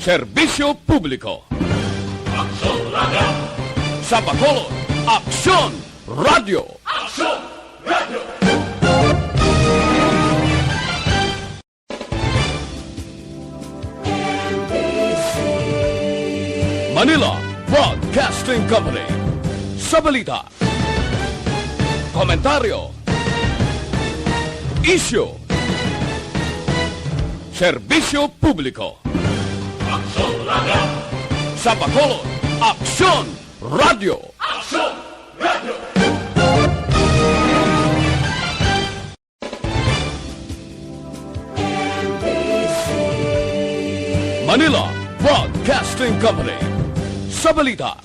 Serbisyo Publiko. Aksyon Radio. Sa Bacolod, Aksyon Radio. Aksyon Radio. Manila Broadcasting Company. Sa balita, komentaryo, isyu, serbisyo publiko. Aksyon Radio. Sa Bacolod, Aksyon Radio. Aksyon Radio. Manila Broadcasting Company. Sa balita,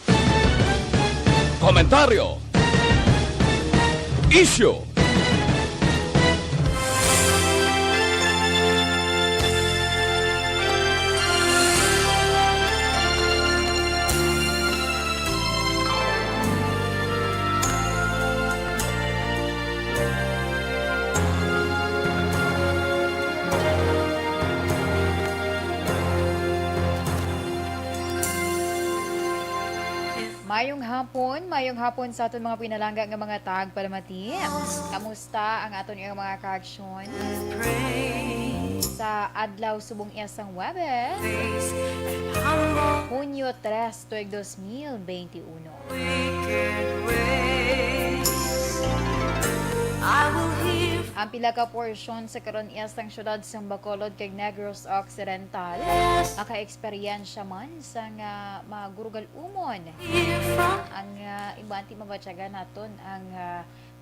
komentaryo, isyu, Mayong hapon sa aton mga pinalangga nga mga tagpalamati. Kamusta ang aton nga mga kaaksyon? Sa adlaw subong isang Webes, Hunyo 3, tuig 2021. Ang pila ka porsyon sa karon isang syudad sa Bacolod kay Negros Occidental maka-eksperyensya man sa nga magurugal umon. Ang iba anti mabatyagan naton ang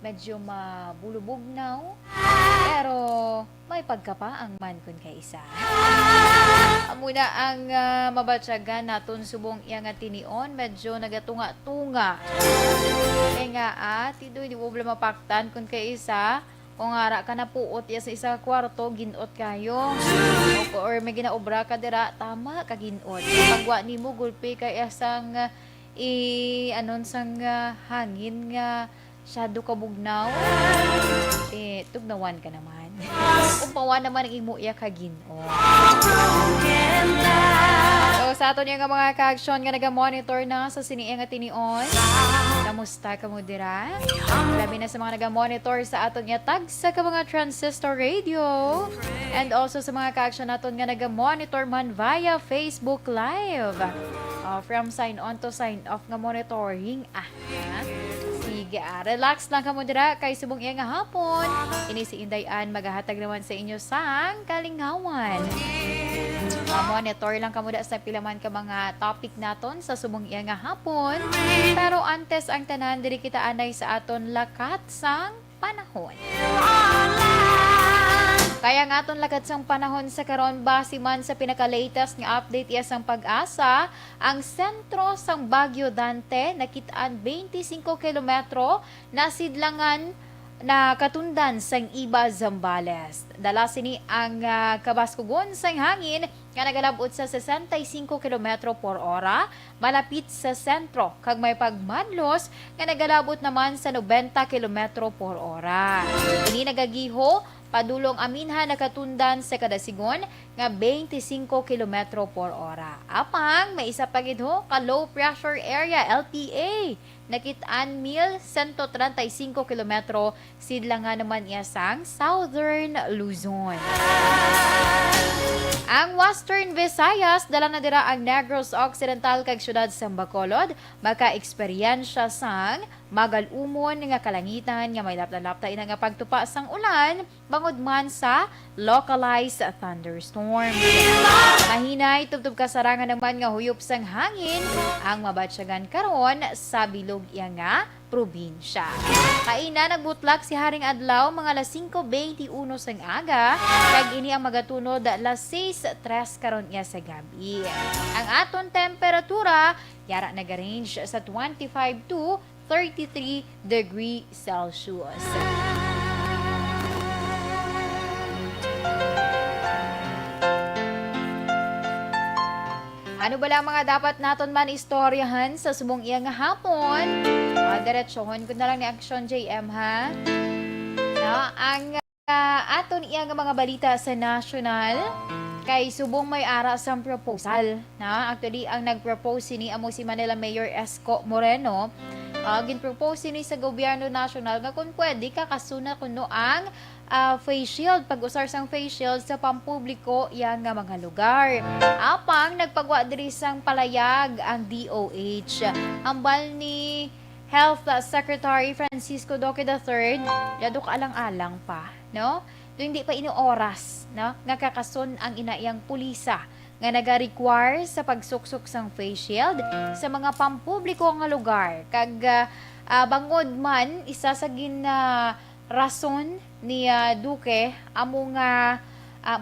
medyo mabulubugnaw pero may pagkapaang man kun kay isa. Muna ang mabatyagan naton subong iya nga tinion medyo nagatunga-tunga. Kaya nga tidoy di problema paktan kun kay isa. Kung ara ka na puot ya sa isa kwarto, ginot kayo. Or may ginaobra ka dira, tama ka ginot. Pagwa ni mo, gulpi ka isang anon sang hangin nga shadow ka bugnaw. Tugnawan ka naman. Umpawan naman ang imo iya ka ginot. So, sa aton yung mga ka-aksyon nga naga-monitor na sa siniya nga tinion. Kamusta ka mo dira? Labi na sa mga naga-monitor sa aton nga tag sa mga transistor radio. And also sa mga ka-aksyon naton nga naga-monitor man via Facebook Live. From sign on to sign off nga monitoring. Sige, relax lang ka mo dira kay subong iya nga hapon. Ini si Indayan maghahatag naman sa inyo sang kalingawan. Monitor lang kamo da sa pilaman ka mga topic naton sa subong iya nga hapon. Pero antes ang tanan diri kita anay sa aton lakat sang panahon. Kaya nga aton lakat sang panahon sa karon base man sa pinaka-latest nga update iya sang Pag-asa, ang sentro sang Bagyo Dante nakitaan 25 kilometro na sidlangan na katundan sang Iba, Zambales. Dala sini ang kabaskugon sang hangin nga nagalabot sa 65 km por ora malapit sa sentro kag may pagmadlos nga nagalabot naman sa 90 km por ora. Ini nagagiho padulong aminha nakatundan sa kada sigon nga 25 km por ora. Apang may isa pa gid ho ka low pressure area LPA nakitaan 1,135 km sidlangan naman iya sang Southern Luzon. Ang Western Visayas dala na dira ang Negros Occidental kag syudad sa Bacolod maka-eksperyensya sang magalumon nga kalangitan nga may lapta-lapta ina nga pagtupa sang ulan bangod man sa localized thunderstorm. Mahinay tubtub kasarangan naman nga huyop sang hangin ang mabatsyagan karon sa bilog iya nga probinsya. Kaina nagbutlak si Haring Adlaw mga alas 5:21 sang aga kag ini ang magatunod alas 6:03 karon iya sa gabi. Ang aton temperatura yara nag-range sa 25 to 33 degree Celsius. Ano ba lang mga dapat naton man istoryahan sa subong iya nga hapon? Diretsohon ko na lang ni Aksyon JM ha. Ang aton iya nga mga balita sa national. kay subong may ara sa proposal na actually ang nagpropose ni amo si Manila Mayor Esco Moreno. Ginpropose ni sa gobyerno national nga kung pwede kakasuna kuno ang face shield, pag-usar sang face shield sa pampubliko yang nga mga lugar. Apang nagpagwa diri sang palayag ang DOH. Ambal ni Health Secretary Francisco Duque III, yadok alang-alang pa, no? Do hindi pa oras, no? Nga kakason ang inaiyang pulisa nga naga-require sa pagsuksok sang face shield sa mga pampubliko nga lugar. Kag bangod man isa sa rason ni Duque amo nga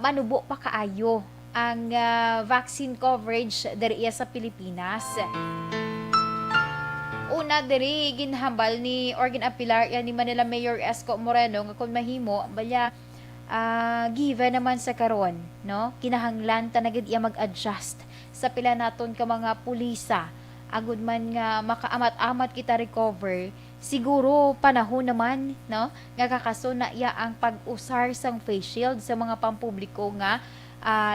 manubo pa kaayo ang vaccine coverage diri sa Pilipinas. Una diri ginhambal ni Organ Apilar yan ni Manila Mayor Esco Moreno nga kung mahimo balya given naman sa karon, no? Kinahanglan tanagid iya mag-adjust sa pila naton ka mga pulisa agud man nga makaamat-amat kita recover. Siguro panahon naman, no? Nga kakaso na iya ang pag-usar sang face shield sa mga pampubliko nga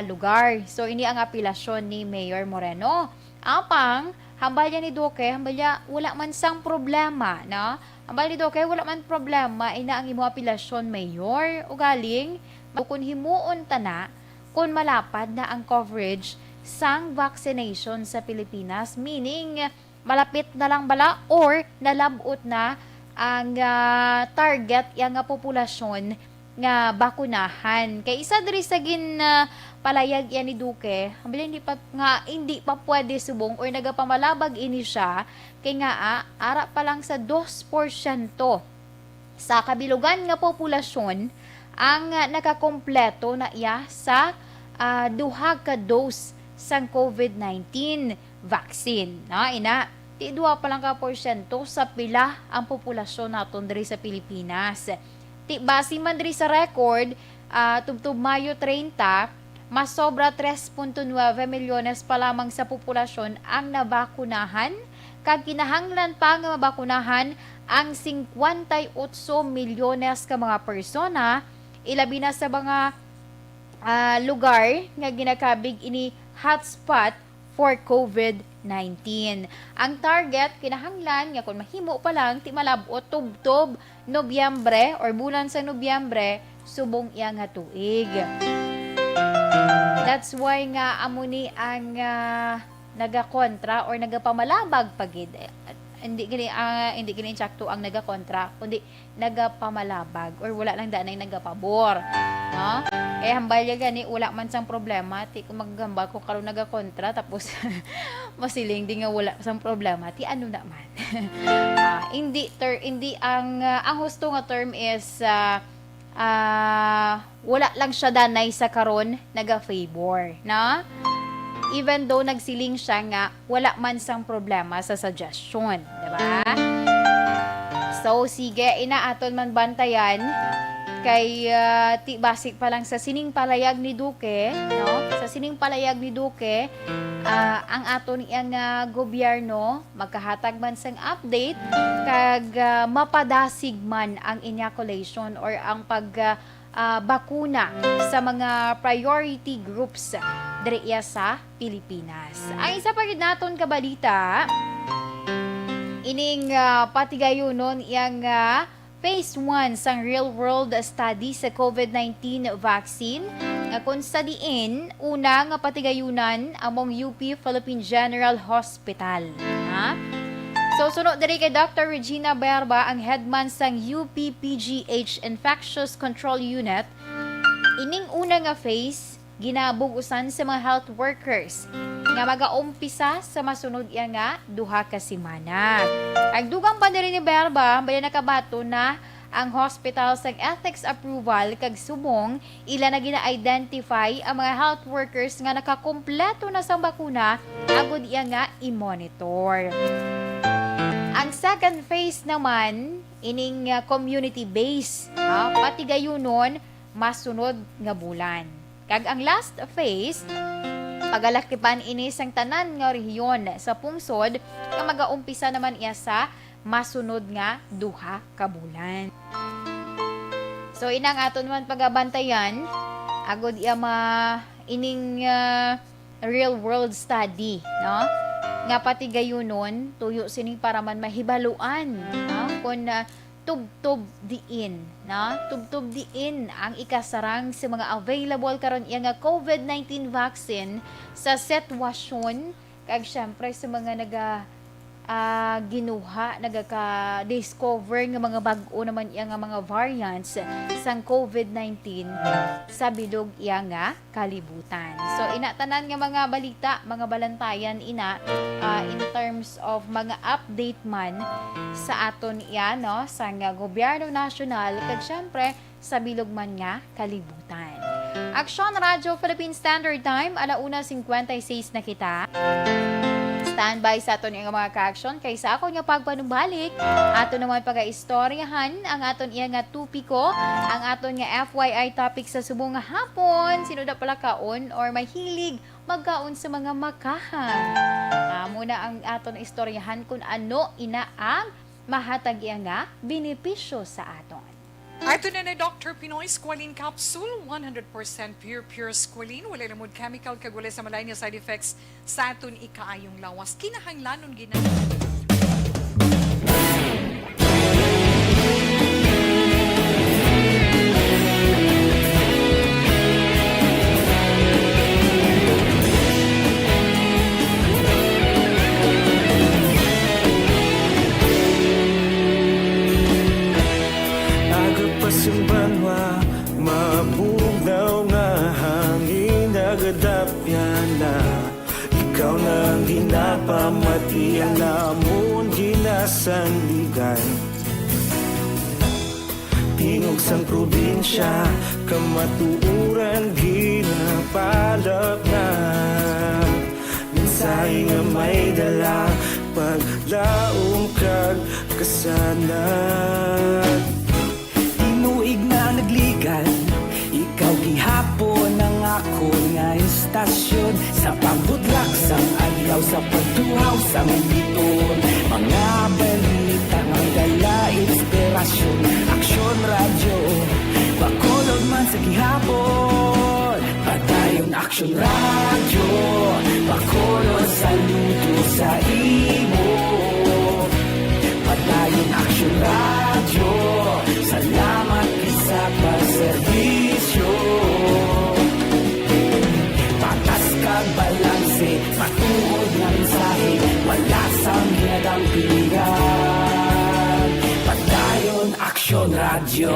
lugar. So ini ang apelasyon ni Mayor Moreno. Apang hambal ni Duque, hambal wala man sang problema, no? Hambal ni Duque, wala man problema, ina ang imo apelasyon, Mayor. Ugaling, kung himuon ta na, kung malapad na ang coverage sang vaccination sa Pilipinas, meaning malapit na lang bala or nalabot na ang target yang nga populasyon nga bakunahan. Kay isa diri sa palayag yan ni Duque, hindi pa pwede subong or nagapamalabag ini siya kay nga ara pa lang sa 2% sa kabilugan nga populasyon ang nakakompleto na iya sa duha ka dose sang COVID-19 vaccine. No, ina, ti 2 pa lang ka porsyento sa pila ang populasyon naton diri sa Pilipinas. Ti base man diri sa record, tubtub Mayo 30, mas sobra 3.9 milyones pa lamang sa populasyon ang nabakunahan, kag kinahanglan pa nga mabakunahan ang 58 milyones ka mga persona, ilabi na sa mga lugar nga ginakabig ini hotspot for COVID-19. Ang target kinahanglan nga kung mahimo pa lang ti malabot tubtob Nobyembre or bulan sa Nobyembre subong iya nga tuig. That's why nga amuni ang nagakontra or nagapamalabag pagid. Hindi gini insakto ang nagakontra, kundi nagapamalabag or wala lang danay nagapabor, no? Hambal gani wala man sang problema, ti kung maggambal ko karon nagakontra tapos masiling di nga wala sang problema, ti ano naman. Hindi ang husto nga term is wala lang siya danay sa karon naga-favor, na even though nagsiling siya nga wala man sang problema sa suggestion, diba? So sige, inaaton man bantayan kay ti basic pa lang sa sining palayag ni Duque, no? Sa sining palayag ni Duque, ang aton iyang gobyerno magkahatag man sang update kag mapadasig man ang inoculation or ang bakuna sa mga priority groups diri sa Pilipinas. Ang isa pa gid naton kabalita, ining patigayunon iyang phase 1 sang real world study sa COVID-19 vaccine kung sa diin una nga patigayunan among UP Philippine General Hospital. So sunod diri kay Dr. Regina Berba, ang headman sang UP PGH Infectious Control Unit. Ining una nga phase ginabugusan sa mga health workers nga magaumpisa sa masunod iya nga 2 ka semana. Ang dugang pa diri ni Berba, bali nakabato na ang hospital sa ethics approval kag subong ila na gina-identify ang mga health workers nga nakakumpleto na sa bakuna agud iya nga i-monitor. Ang second phase naman ining community base, patigayunon masunod nga bulan. Kag ang last phase pagalakipan ini sang tanan nga rehiyon sa pungsod nga magaumpisa naman iya sa masunod nga 2 ka bulan. So inang aton man pagabantayan agud iya ining real world study, no? Nga pati gayunon tuyo sining para man mahibaluan, no? Kung tubtob diin, no? Tubtob diin ang ikasarang sa mga available karon iya nga COVID-19 vaccine sa sitwasyon kag syempre sa mga ginuha, nagaka-discover ng mga bag-o naman iya nga mga variants sang COVID-19 sa bilog iya nga kalibutan. So, inatanan nga mga balita, mga balantayan ina in terms of mga update man sa aton iya, no, sa nga gobyerno nasyonal, kag syempre sa bilog man nga kalibutan. Aksyon Radio Philippine Standard Time, 1:56 na kita. Standby sa aton nga mga ka-action kaysa ako nga pagpanumbalik aton naman pag-istoryahan ang aton iya nga tupiko, ang aton nga FYI topic sa subong nga hapon, sino da pala kaon or mahilig magkaon sa mga makahan. Muna ang aton istoryahan kung ano ina ang mahatag iya nga benepisyo sa aton. Ato na Dr. Pinoy Squalene Capsule, 100% pure squalene. Wala namod chemical kag wala sa malay nga side effects sa aton ikaayong lawas. Kinahanglanon gina. Pasimbanwa, mabugnaw nga hangin nagadapyan na ikaw nang ginapamati ang namon ginasandigan. Tingog sang probinsya, kamatuuran ginapalap na minsay nga may dala paglaong kag kasanat. Inuig na nagligan, ikaw gihapon ang ako nga istasyon sa pagbutlak sang adlaw sa pagtuhaw sang biton. Mga balita nga may dala inspirasyon, aksyon radyo, bakolod man sa gihapon. Padayon aksyon radyo, bakolod saludo sa imo. Padayon aksyon radyo, salamat isa pagserbisyo. Patas kag balanse, matuod nga mensahe, wala sang ginadang pilihan. Padayon aksyon radyo.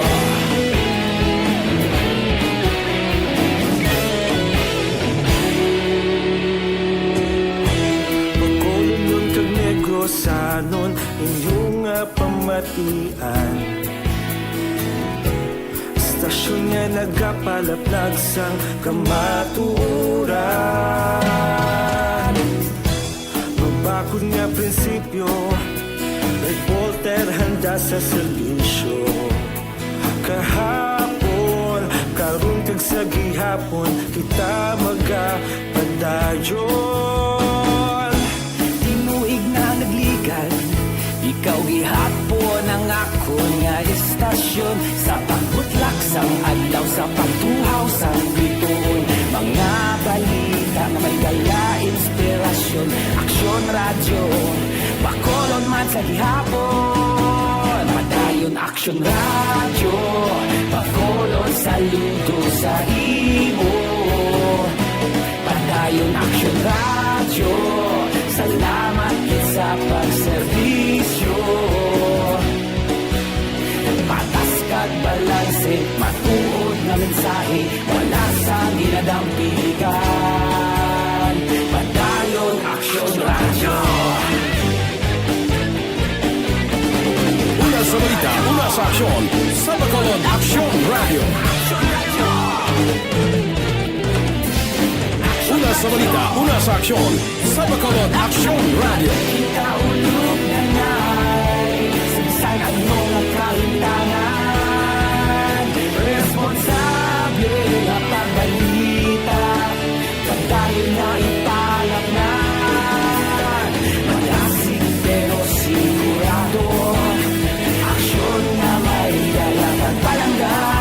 Pagkolong kag negosanon, inyong pamatian. Stasyon nga nagapalaplag sang kamatuuran. Mabakod nga prinsipyo, Red Volter handa sa servisyo. Kahapon, karun kag sa gihapon, kita magapadayon. Tinuig na nagligan, ikaw gihapon ang ako nga istasyon sa pagbutlak sang adlaw sa pagtuhaw sang biton. Mga balita nga may dala inspirasyon, aksyon radyo, bakolon man sa gihapon. Padayon aksyon radyo, bakolon saludo sa imo. Padayon aksyon radyo, salamat sa pagserbisyo. Patas kag balanse, matuod nga mensahe, wala sang ginadampigan. Padayon aksyon radyo. Una sa balita, una sa aksyon, sa Bacolod Aksyon Radio. Una sa balita, una sa aksyon, sa Bacolod Aksyon Radio. Ikaulog na ngay, sinsan ang mga kahintangan. Responsable na pagbalita, pagdayo na ipalap na. Malasig pero sigurado, aksyon na may dalang palanggan.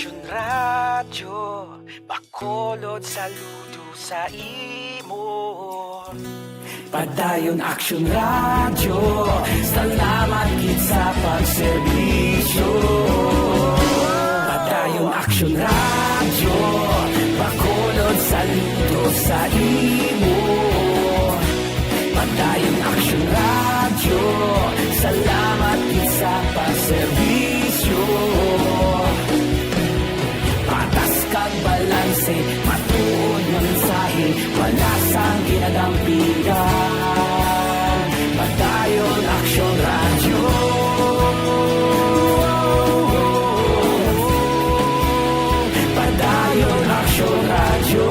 Aksyon Radyo, Bacolod, saludo sa imo. Padayon Aksyon Radyo, salamat gid sa pagserbisyo. Padayon Aksyon Radyo, Bacolod, saludo sa imo. Padayon Aksyon Radyo, salamat gid sa pagserbisyo. Patas kag balanse, matuod nga mensahe, wala sang ginadampigan. Padayon Aksyon Radyo. Padayon Aksyon Radyo.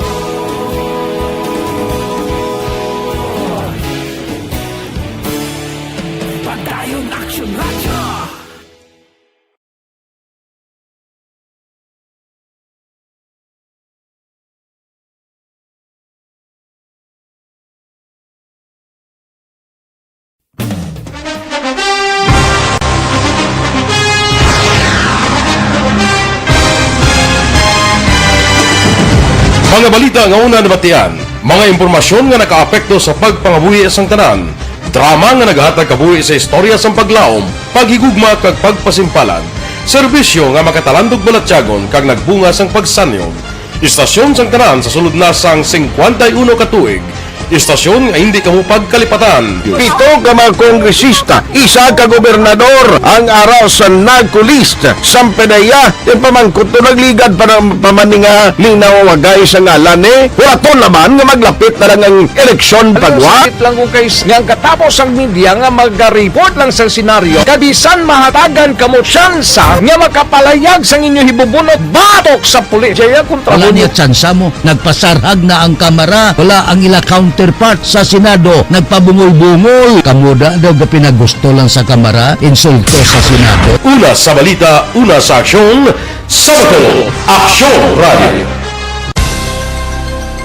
Padayon Aksyon Radyo. Mga balita nga una nabatian, mga impormasyon nga nakaapekto sa pagpangabuhi sang tanan, drama nga naghatag kabuhi sa istorya sang paglaom, paghigugma kag pagpasimpalan, serbisyo nga makatalandog balatyagon kag nagbunga sang pagsanyog, istasyon sang tanan sa sulod na sang 51 ka tuig, istasyon nga hindi kamupag kalipatan. Pito ka mga kongresista, isa ka gobernador ang araw sa nagkulist sa pedaya yung pamangkot to nagligad para pamaninga linaw wagay sa ngalan wala naman nga maglapit na lang ang eleksyon pagwa lang kung kays nga katapos ang media nga mag-report lang sa senaryo kabisan mahatagan kamo tsansa nga makapalayag sa inyo hibubunot batok sa pulis jaya kontra Wala niya tsansa mo. Nagpasarhag na ang kamera. Wala ang ila counterpart sa Senado. Nagpabungol-bungol. Kamuda daw ga pinagusto lang sa kamera. Insulto sa Senado. Una sa balita, una sa aksyon, sa Bacolod, Aksyon Radio.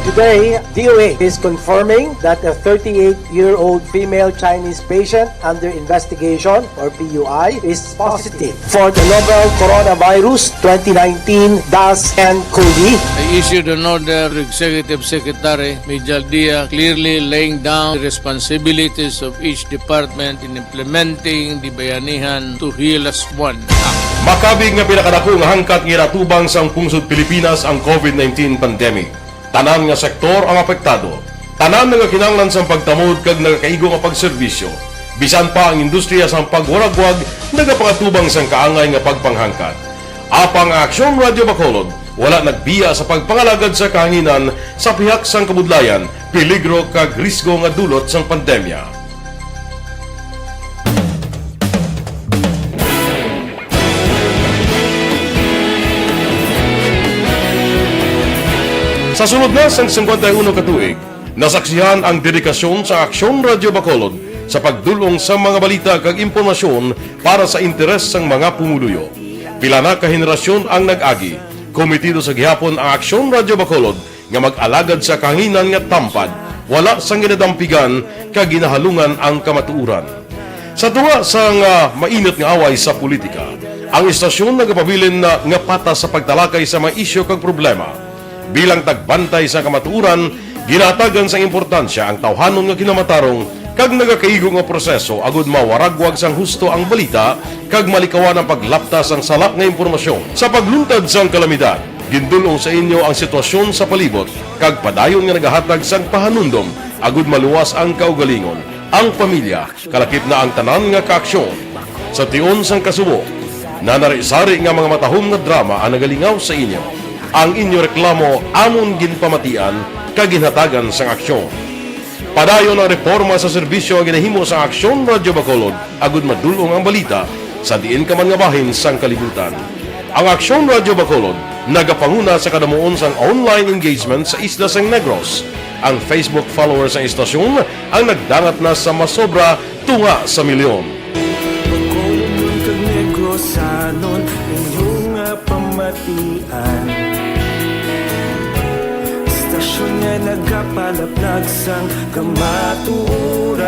Today, DOA is confirming that a 38-year-old female Chinese patient under investigation, or PUI, is positive for the novel coronavirus 2019-nCoV. I issued an order to Executive Secretary Major Dia clearly laying down the responsibilities of each department in implementing the Bayanihan to Heal as One Act. Makabig nga pinakadako nga hangkat nga natubang sang pungsod Pilipinas ang COVID-19 pandemic. Tanan nga sektor ang apektado. Tanan nga kinahanglan sang pagtamod kag nagakaigo nga pagserbisyo. Bisan pa ang industriya sang pagwaragwag nagapakatubang sang kaangay nga pagpanghangkat. Apang Aksyon Radio Bacolod wala nagbiya sa pagpangalagad sa kahanginan sa pihak sang kabudlayan, peligro kag risgo nga dulot sang pandemya. Sa sunod na sang 51 ka tuig, nasaksihan ang dedikasyon sa Aksyon Radio Bacolod sa pagdulong sa mga balita kag impormasyon para sa interes sang mga pumuluyo. Pila na ka henerasyon ang nag-agi, komitido sa gihapon ang Aksyon Radio Bacolod nga mag-alagad sa kahanginan nga tampad, wala sang ginadampigan kag ginahalungan ang kamatuuran. Sa tunga sang mainit nga away sa politika, ang istasyon nagapabilin na nga patas sa pagtalakay sa mga isyu kag problema. Bilang tagbantay sa kamatuuran, ginatagan sa importansya ang tawhanon nga kinamatarong kag nagakaigo nga proseso agud mawaragwag sang husto ang balita kag malikawan ang paglaptas ang salak nga impormasyon. Sa pagluntad sang kalamidad, gindulong sa inyo ang sitwasyon sa palibot kag padayon nga nagahatag sang pahanundom agud maluwas ang kaugalingon, ang pamilya, kalakip na ang tanan nga kaaksyon. Sa tion sang kasubo, nanari-sari nga mga matahom nga drama ang nagalingaw sa inyo. Ang inyo reklamo amon ginpamatian kaginhatagan sang aksyon. Padayon ang reforma sa serbisyo ang ginahimo sa Aksyon Radio Bacolod agud madulong ang balita sa diin ka man nga bahin sang kalibutan. Ang Aksyon Radio Bacolod nagapanguna sa kadamuon sang online engagement sa isla sang Negros. Ang Facebook followers sa istasyon ang nagdangat na sa masobra tunga sa milyon. Bacolod kag Negros anon inyong pamatian. Istasyon nga nagapalaplag sang kamatuuran.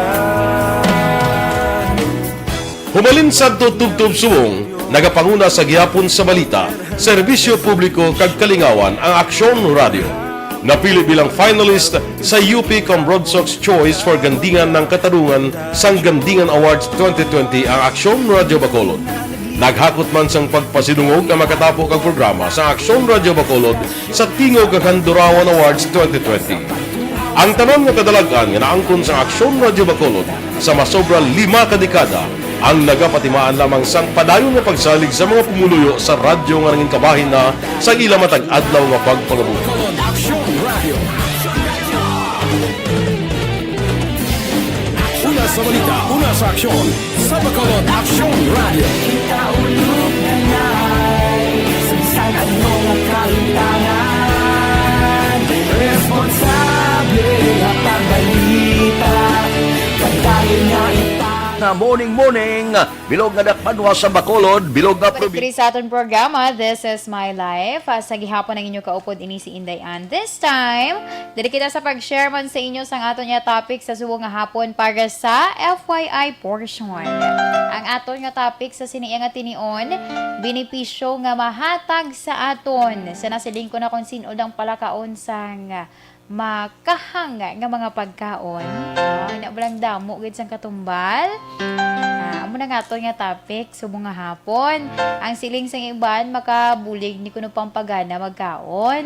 Humalin sa tutubtub suwong, nagapanguna sa gihapon sa balita, serbisyo publiko kag kalingawan ang Aksyon Radio. Napili bilang finalist sa UP Broadsox Choice for Gandingan ng Katarungan sang Gandingan Awards 2020 ang Aksyon Radio Bacolod. Naghakot man sang pagpasidungog ang makatapo kang programa sa Aksyon Radio Bacolod sa Tingog kag Handurawan Awards 2020. Ang tanon nga kadalagan nga naangkon sa Aksyon Radio Bacolod sa masobra 5 kadekada ang nagapatimaan lamang sang padayon nga pagsalig sa mga pumuluyo sa radyo nga nangin kabahin na sa ila matag adlaw nga pagpangabuhi. Una sa balita, una sa aksyon, sa Bacolod Aksyon Radio. Ikaulog na na'y sansanan mo ang kalintangan. Responsable at pagbalita, kantayin na Na morning, bilog nga dakpanwa sa Bacolod, bilog nga Balik diri sa aton programa, This is My Life. Sa gihapon ang inyo kaupod ini si Inday Ann. This time, diri kita sa pag-share man sa inyo sang aton nga topic sa subong nga hapon para sa FYI portion. Ang aton nga topic sa siniya nga tinion, benepisyo nga mahatag sa aton. Sa nasiling ko na kung sino dang palakaon sang makahanga nga mga pagkaon. Inabulang damo gid sang katumbal. Amo na nga to nga topic subong nga hapon. Ang siling sang iban makabulig ni kuno pang pagana magkaon.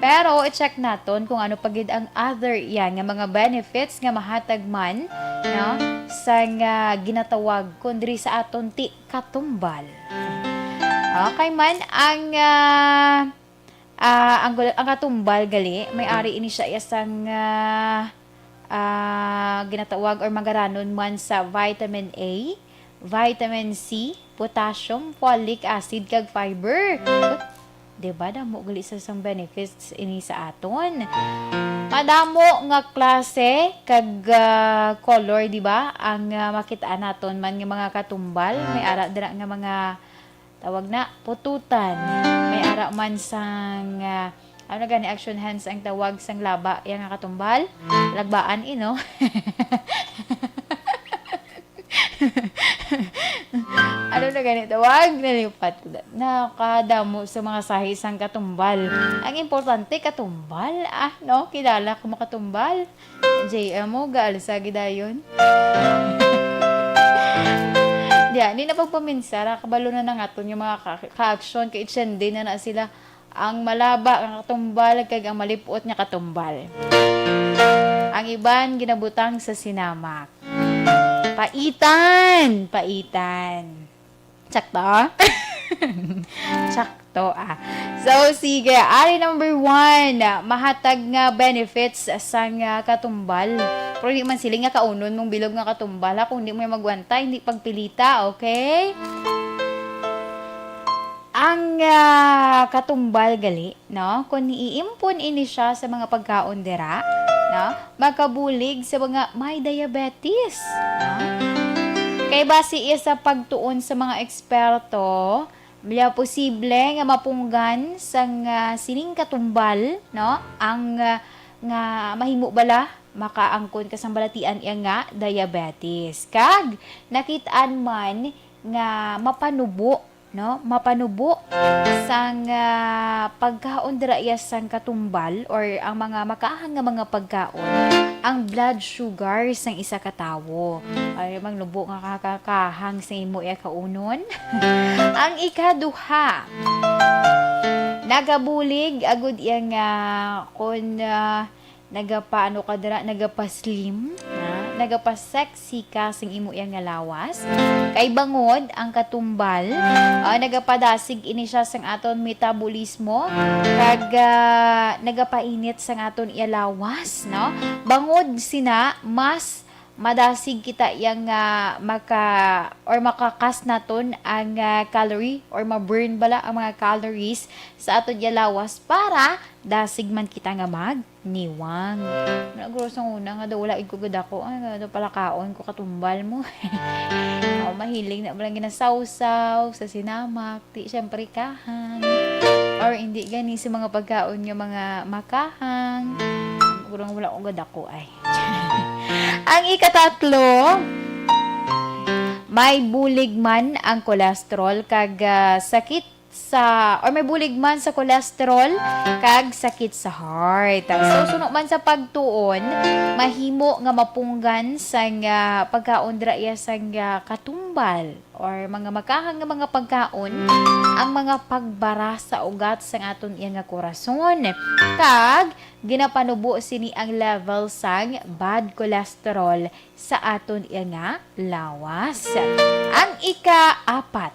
Pero i-check naton kung ano pagid ang other yan nga mga benefits nga mahatag man, no, sang ginatawag kundri sa aton ti katumbal. Okay man ang katumbal gali, may ari ini siya isang ginatawag or magaranon man sa vitamin A, vitamin C, potassium, folic acid, kag fiber. Diba, damo gali sa isang benefits ini sa aton. Madamo nga klase kag color, diba, ang makitaan naton man nga mga katumbal. May ara dira nga mga tawag na pututan. May ara man sang ano gani action hands ang tawag sang laba yang katumbal. Lagbaan ino. Ano na gani tawag? Nalipat ko. Nakadamo sa mga sahi sang katumbal. Ang importante katumbal. No? Kilala ko makatumbal. JM mo, gaalsa gidayon. Diyan, hindi na pagpaminsara, kabalo na aton yung mga ka-action, ka-itsende na sila ang malaba, ang katumbal, kag ang malipot niya katumbal. Ang iban, ginabutang sa sinamak. Paitan! Sakto? Sakto, So, sige, ari number 1, mahatag nga benefits sang katumbal. Pero hindi man sila nga kaunon mong bilog nga katumbal, kung hindi mo yung magwantay, hindi pagpilita, okay? Ang katumbal gali, no? Kung iimpon ini siya sa mga pagkaon dira, no? Makabulig sa mga may diabetes, no? Kay base sa pagtuon sa mga eksperto, mula posible nga mapunggan sang sining katumbal, no? Ang nga mahimo bala makaangkon ka sang balatian iya nga diabetes. Kag nakitaan man nga mapanubo, no? Mapanubo sang pagkaon dira iya sang katumbal or ang mga makaahang nga mga pagkaon ang blood sugar sang isa ka tawo. Ay magnubo nga kakahang sa imo iya kaunon. Ang ikaduha, nagabulig agud iya nga kun nagapaano ka dira, nagapaslim, nagapasexy ka sing imo yang nga lawas. Kay bangod ang katumbal, nagapadasig ini siya sang aton metabolismo kag nagapainit sang aton iya lawas, no? Bangod sina mas madasig kita yang makakas naton ang calorie or ma-burn bala ang mga calories sa aton iya lawas para dasig man kita nga magniwang. Nagrosong una nga daw wala ko gud ako. Ano pala kaon ko katumbal mo. Mahilig na walang ginasawsaw sa sinamak, ti syempre kahang. Or hindi gani sa mga pagkaon nga mga makahang. Kurang wala ko gud ako ay. Ang ikatatlo, may bulig man ang kolesterol kag sakit may bulig man sa cholesterol kag sakit sa heart. So suno man sa pagtuon, mahimo nga mapunggan sa nga pagkaon dira iya sa nga katumbal or mga makahang nga mga pagkaon ang mga pagbara sa ugat sa aton iya nga korason. Kag ginapanubo sini ang level sang bad cholesterol sa aton iya nga lawas. Ang ika-4,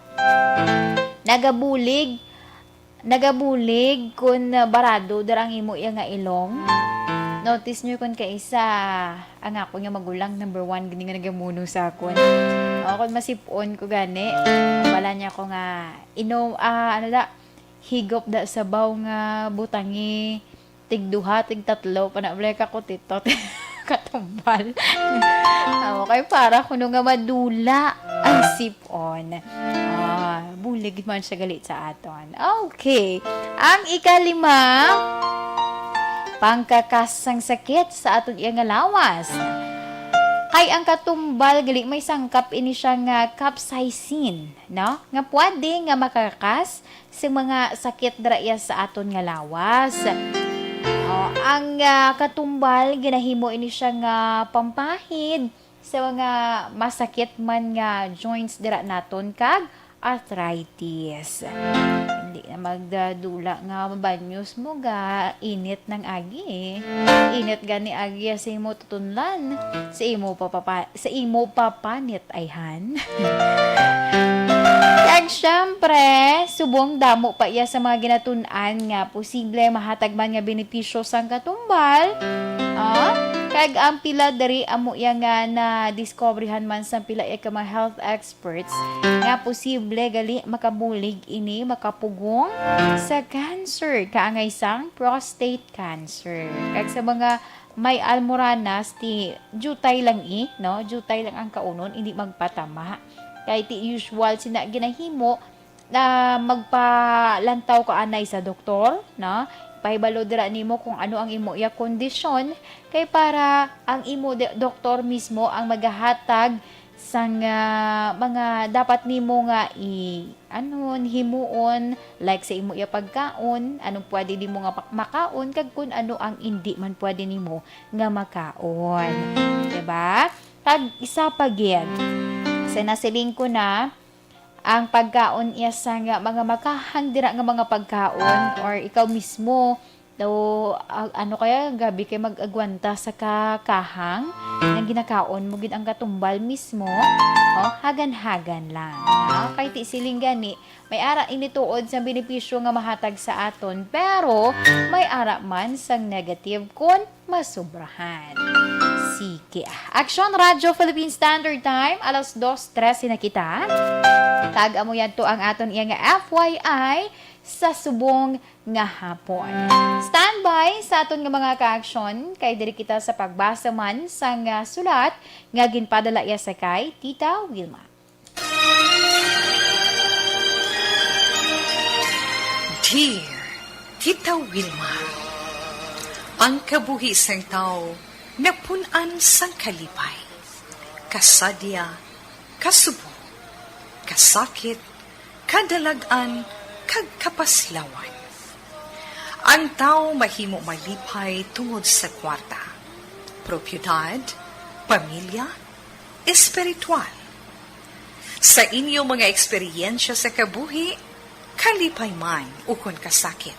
nagabulig kun barado darang imo iya nga ilong. Notice nyo kun kaisa ang ako nga magulang number 1 gini nga nagamuno sa akon. Ako masipon ko gani. Wala niya ko nga higop da sabaw nga butangi tigduha tigtatlo panablay ka ko titot katumbal. Okay, para kuno nga madula ang sipon. Bulig man siya galit sa aton. Okay. Ang ika-5, pangkakasang sakit sa aton iya nga lawas. Kay ang katumbal gali may sangkap ini siya nga capsaicin, no? Nga pwede nga makakas sa mga sakit dira iya sa aton nga lawas. Ang katumbal ginahimo ini siya nga pampahid sa mga masakit man nga joints dira naton kag arthritis. Hindi na magdadula nga mabanyos mo ga init ng agi. Init gani agi sa imo tutunlan, sa imo papanit ayhan. Kag syempre, subong damo pa iya sa mga ginatun-an nga posible mahatag man nga benepisyo sang katumbal. Kag ang pila dari amo iya nga na discoveryhan man sa pila iya ka mga health experts nga posible gali makabulig ini makapugong sa cancer kaangay sang prostate cancer. Kag sa mga may almoranas ti jutay lang no? Jutay lang ang kaunon, hindi magpatama. Kay ti usual sina ginahimo na magpalantaw ka anay sa doktor, no? Pahibalo dira nimo kung ano ang imo iya kondisyon kay para ang imo doktor mismo ang magahatag sang mga dapat nimo nga himuon like sa imo iya pagkaon, anong pwede nimo nga makaon kag kun ano ang hindi man pwede nimo nga makaon. Diba? Kag isa pa gyud. Nasiling ko na ang pagkaon iya sa nga mga makahang dira nga mga pagkaon or ikaw mismo daw kaya gabi kay mag-agwanta sa kakahang nang ginakaon mo gid ang katumbal mismo hagan-hagan lang kay ti siling gani may ara inituod sa benepisyo nga mahatag sa aton pero may ara man sang negative kun masubrahan. Sige. Action Radio Philippine Standard Time, alas 2:13 na kita. Tag amo yan to ang aton iya nga FYI sa subong nga hapon. Standby sa aton nga mga ka-action kay diri kita sa pagbasa man sa nga sulat nga ginpadala iya sa kay Tita Wilma. Dear Tita Wilma, ang kabuhi sang tao napunan sang kalipay, kasadya, kasubo, kasakit, kadalagan, kag kapaslawan. Ang tao mahimo malipay tungod sa kwarta, propiedad, pamilya, espiritual. Sa inyo mga eksperyensya sa kabuhi, kalipay man ukon kasakit.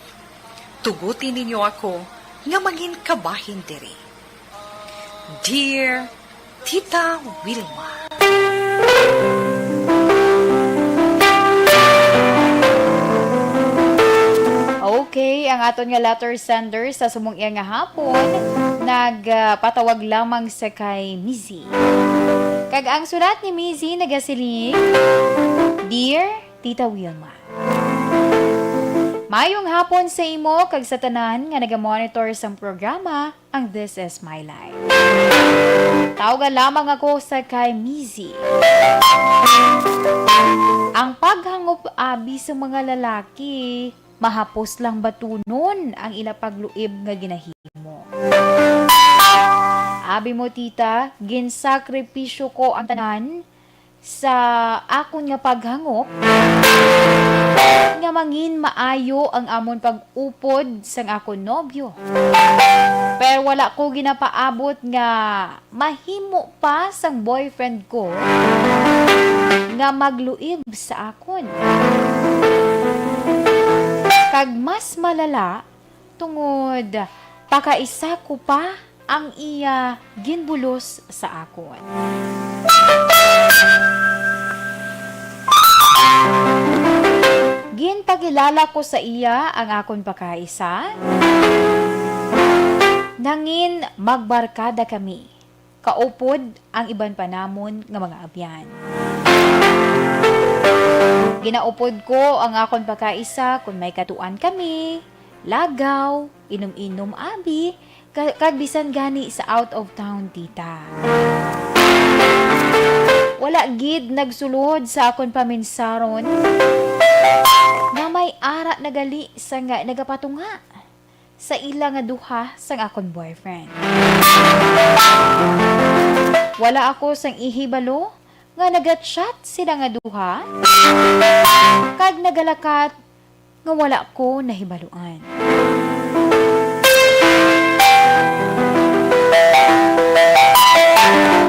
Tugutin ninyo ako nga maging kabahin diri. Dear Tita Wilma, Okay, ang aton nga letter sender sa sumong iya nga hapon nagpatawag lamang sa kay Mizzy. Kag ang sulat ni Mizzy nagasiling, Dear Tita Wilma, mayong hapon sa imo kag sa tanan nga nagamonitor sang programa ang This Is My Life. Tawagan lamang ako sa kay Mizzy. Ang paghangop abi sa mga lalaki, mahapos lang batunon ang ilapagluib nga ginahimo. Abi mo tita, ginsakripisyo ko ang tanan sa akon nga paghangop nga mangin maayo ang amon pag-upod sang akon nobyo. Pero wala ko ginapaabot nga mahimo pa sang boyfriend ko nga magluib sa akon. Kag mas malala, tungod pakaisa ko pa ang iya ginbulos sa akon. Ginpagilala ko sa iya ang akon pakaisa. Nangin magbarkada kami. Kaupod ang iban panamon nga mga abyan. Ginaupod ko ang akon pakaisa kung may katuan kami, lagaw, inom-inom abi, kag bisan gani sa out of town tita. Wala gid nagsulod sa akon paminsaron nga may ara nagali sa nga nagapatunga sa ila nga duha sang akon boyfriend. Wala ako sang ihibalo nga nagat-chat sila nga duha kag nagalakat nga wala ko nahibaluan.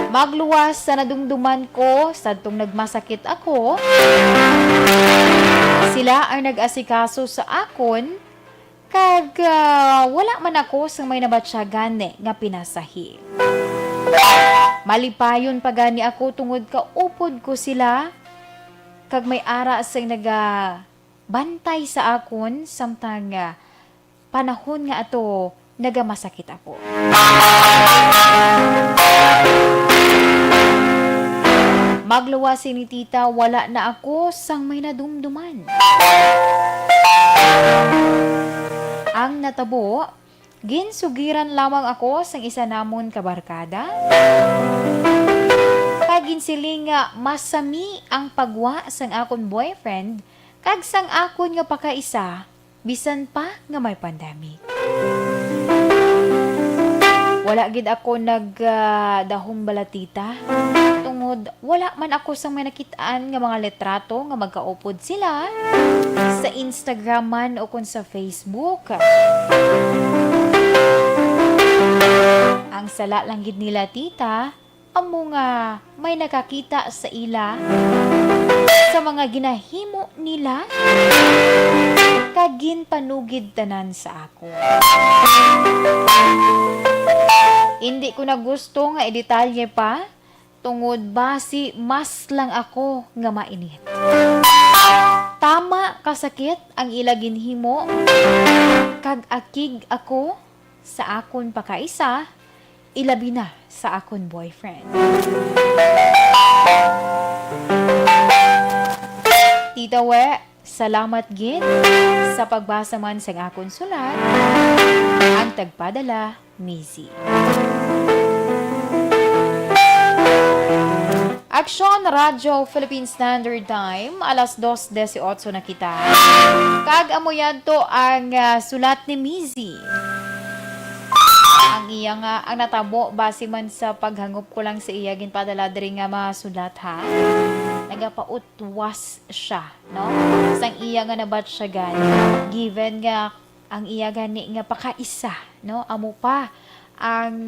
Magluwas sa nadumduman ko sadtong nagmasakit ako. Sila ang nag-asikaso sa akon kag wala man ako sa may nabatsyagan nga pinasahi. Malipayon pa gani ako tungod kaupod ko sila kag may ara sang bantay sa akon samtang panahon nga ato nagamasakit ako. Magluwasi ni tita, wala na ako sang may nadumduman. Ang natabo, ginsugiran lamang ako sang isa namon kabarkada. Kaginsiling nga masami ang pagwa sang akon boyfriend, kag sang akon nga pakaisa, bisan pa nga may pandemic. Wala gid ako nagdahong balatita. Tungod, wala man ako sang may nakitaan nga mga litrato nga magkaupod sila sa Instagram man o kung sa Facebook. Ang sala lang gid nila tita, amo nga may nakakita sa ila sa mga ginahimo nila kagin panugid tanan sa ako. Hindi ko na gusto nga idetalye pa, tungod basi mas lang ako nga mainit. Tama kasakit ang ilagin himo, kag akig ako sa akon pakaisa, ilabi na sa akon boyfriend. Tita We, salamat gid sa pagbasa man sa akon sulat. Ang tagpadala, Missy. Aksyon Radyo Philippine Standard Time, alas 2:18 na kita. Kag amoyan to ang sulat ni Missy. Ang iya nga, ang natabo, base man sa paghangop ko lang sa iya, ginpadala diri nga masulat ha. Nagapautwas siya, no? Sang iya nga nabatsyagan, given nga ang iya gani nga pakaisa, no? Amo pa ang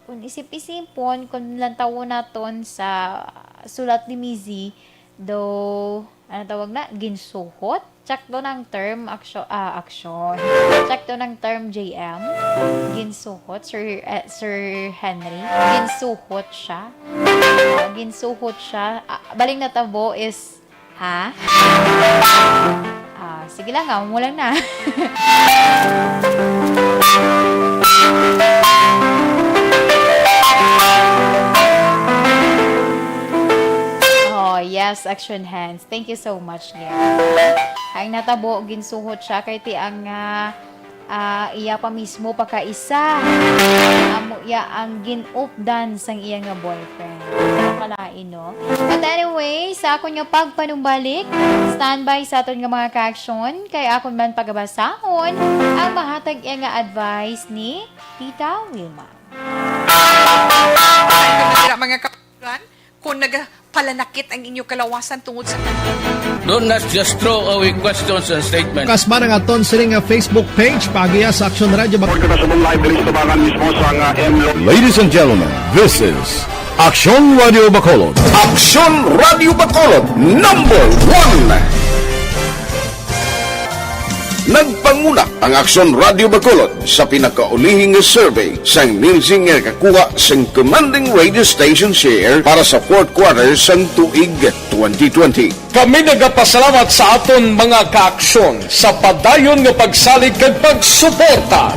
kung isip-isipon kung lantawo naton sa sulat ni Missy do ano tawag na ginsuhot check do ng term action check do ng term JM ginsuhot Sir Henry ginsuhot siya baling natabo is ha sige lang mo lang na. Oh, yes, action hands. Thank you so much, Nia. Ang natabo, ginsuhot siya kay ti ang iya pa mismo pakaisa. Amo iya ang ginupdan sang iya nga boyfriend. Kalain, no? But anyway, sa akon nga pagpanumbalik, standby sa aton nga mga ka-action, kay akon man pagabasahon, ang mahatag iya nga advice ni Tita Wilma. Mga kapatid, kung palanakit ang inyong kalawasan tungod sa Don't not just throw away questions and statements. Kasma ng aton sining Facebook page pagiya sa Aksyon Radio Ladies and gentlemen, this is Aksyon Radio Bacolod. Aksyon Radio Bacolod, number 1! Nagpanguna ang Aksyon Radio Bacolod sa pinakaulihing survey sang ninsing nga kakuha sang commanding radio station share para sa fourth quarter sang tuig 2020. Kami nagapasalamat sa aton mga kaaksyon sa padayon nga pagsalig kag pagsuporta.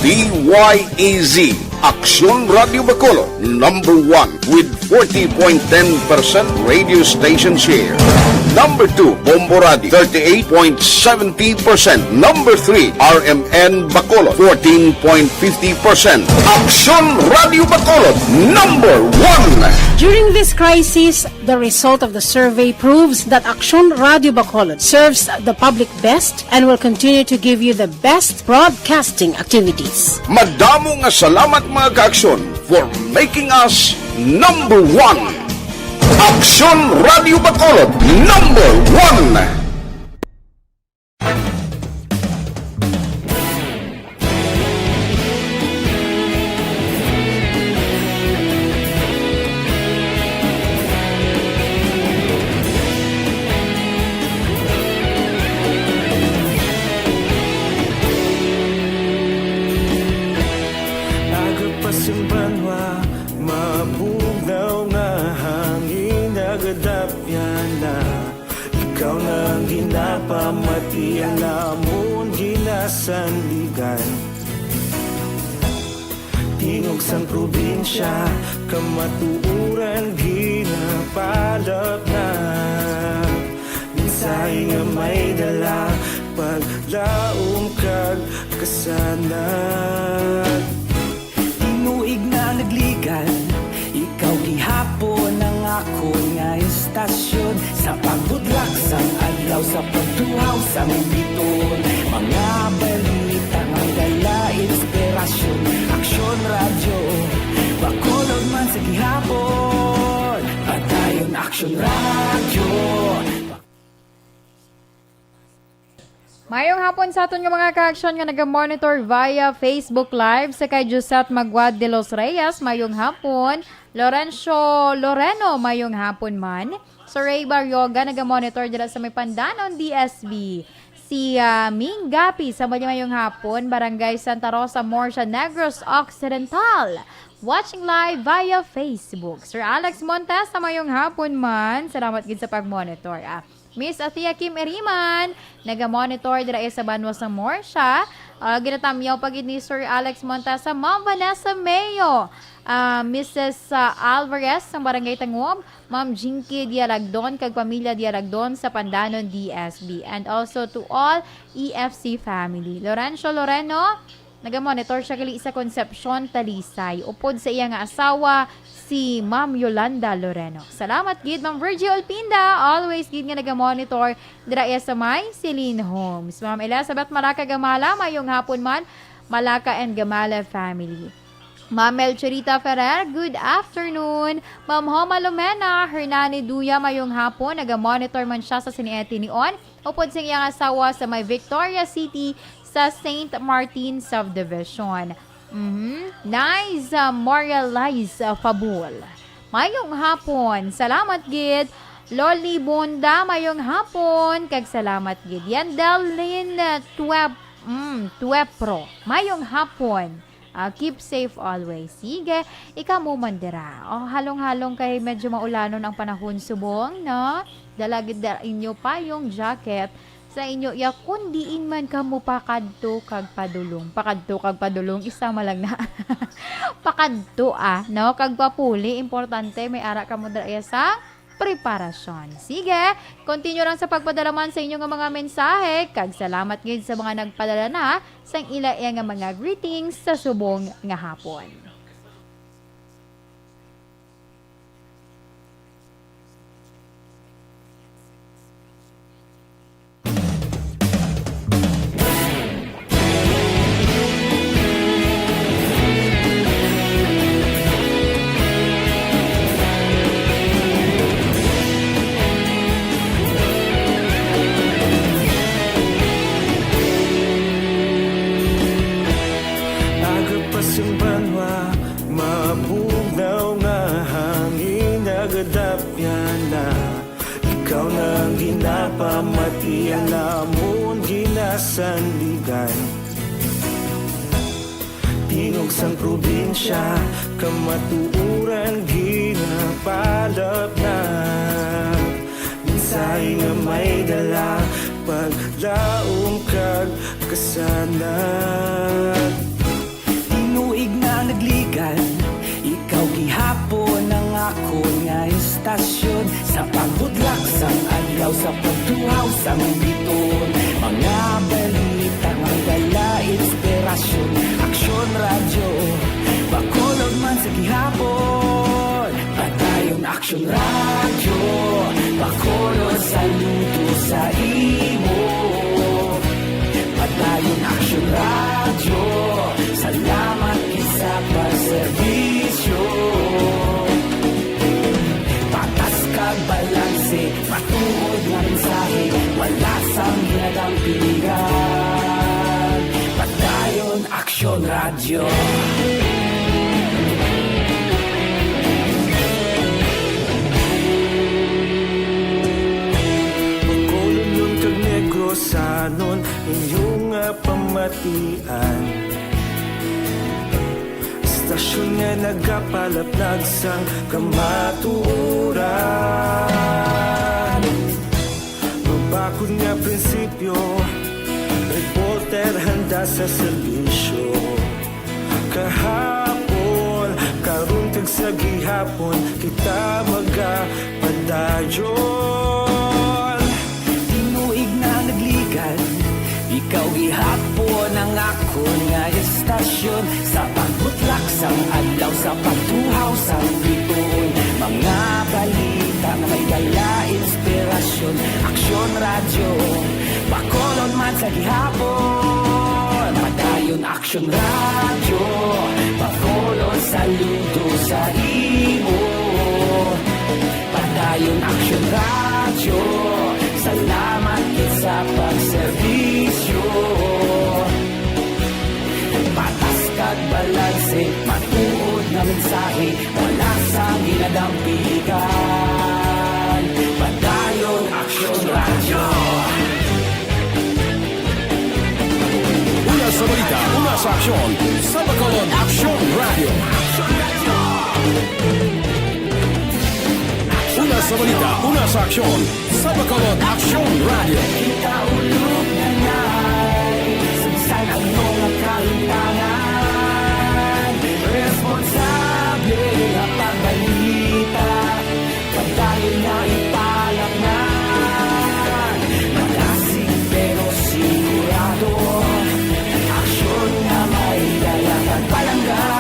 DYAZ Aksyon Radio Bacolod, number 1 with 40.10% radio station share. Number 2, Bombo Radio, 38.70%. Number 3, RMN Bacolod, 14.50%. Aksyon Radio Bacolod, number 1. During this crisis, the result of the survey proves that Aksyon Radio Bacolod serves the public best and will continue to give you the best broadcasting activities. Madamo nga salamat mga kaaksyon for making us number 1. Aksyon Radio Bacolod, number 1. Nagapasimbanwa, mabugnaw nga hangin nagadapyan na. Ikaw na ang ginapamati, ang namon ginasandigan. Tingog sang probinsya, kamatuuran ginapalap na. Minsay nga may dala, paglaom kag kasanag. Tinuig na nagligan, ikaw gihapon ang ako nga istasyon. Sa pagbudlak sang adlaw, sa pagtuhaw sang biton. Mga balita nga dala inspirasyon. Aksyon Radio, Bacolod man sa gihapon. Padayon Aksyon Radio. Mayong hapon sa aton nga mga ka-aksyon nga nag-monitor via Facebook Live sa kay Josette Magwad de los Reyes, mayong hapon. Lorenzo Loreno, mayong hapon man. So Ray Baryoga, nag-monitor dila sa may Pandanon, DSB. Si Ming Gapi, sa mayong hapon, Barangay Santa Rosa, Morsha, Negros Occidental. Watching live via Facebook. Sir Alex Montes, sa mayong hapon man. Salamat gid sa pag-monitor. Miss Athea Kim Eriman, naga-monitor dira sa Banwas ng Morsha. Ginatamyaw pagid ni Sir Alex Montasa, Ma'am Vanessa Mayo, Mrs. Alvarez ng Barangay Tangob, Ma'am Jinky Dialagdon, kag pamilya Dialagdon sa Pandanon, DSB. And also to all EFC family. Lorenzo Loreno, naga-monitor siya kali sa Concepcion, Talisay. Upod sa iya nga asawa, si Ma'am Yolanda Loreno. Salamat gid Ma'am Virgil Alpinda, always gid nga naga-monitor dira sa may Celine Homes. Ma'am Elizabeth Malaka Gamala, mayong hapon man, Malaka and Gamala family. Ma'am Melchorita Ferrer, good afternoon. Ma'am Homa Lumena, Hernani Duya, mayong hapon, naga-monitor man siya sa Sinieti Nion. Upod sa iyang asawa sa may Victoria City sa St. Martin Subdivision. Nice, Moralize Fabul. Mayong hapon, salamat gid. Loli Bonda, mayong hapon, kag salamat gid. Yandelin Tuepro, mayong hapon. Keep safe always. Sige, ikaw mo mandira. Halong-halong kay medyo maulanon ang panahon subong, no? Dalagid inyo pa yung jacket sa inyo ya kundiin man kamo pakadto kag padulong isa malang na pakadto no kag papuli, importante may ara kamo dira sa preparasyon. Sige, continue lang sa pagpadalaman sa inyo nga mga mensahe kag salamat gid sa mga nagpadala na sang ila nga mga greetings sa subong nga hapon. Iya namon ginasandigan Tingog sang probinsya Kamatuuran ginapalap na Minsay nga may dala Paglaom kag kasanag Tinuig na nagligan Ikaw gihapon ang ako nga istasyon Sa pagbudlak sang adlaw Sa pagtuhaw sang biton Mga balita nga dala inspirasyon Aksyon radyo Bacolod man sa gihapon Padayon Aksyon radyo Bacolod saludo sa imo Padayon Aksyon radyo Salamat isa pagserbisyo Patas kag balanse Matuod nga mensahe Wala sang hinagang pilihan Padayon Aksyon radyo Bacolod nun kag Negrosanon Inyong pamatian Istasyon nga nagapalaplag sang kamatuuran Mabakod nga prinsipyo Reporter handa sa serbisyo Kahapon, karuntag sa gihapon Kita magapadayon Tinuig na nagligan Ikaw gihapon ang ako nga istasyon Sa pagbutlak sang adlaw Sa pagtuhaw sang biton Mga balita na may dala inspirasyon Aksyon radyo Bacolod man sa gihapon Padayon Aksyon radyo Bacolod saludo sa imo Padayon Aksyon radyo Salamat sa pagserbisyo Patas kag balanse Matuod na mensahe Wala sang ginadampigan Padayon Aksyon radyo Una sa balita, una sa aksyon, sa Bacolod Aksyon Radio. Una sa balita, una sa aksyon, sa Bacolod Aksyon Radio. Ikaulog na na'y Sumsan ang mga kahintangan Responsable na pagbalita Pagdayon na ipalaknan Malasig pero sigurado Aksyon na may dalagang palanggan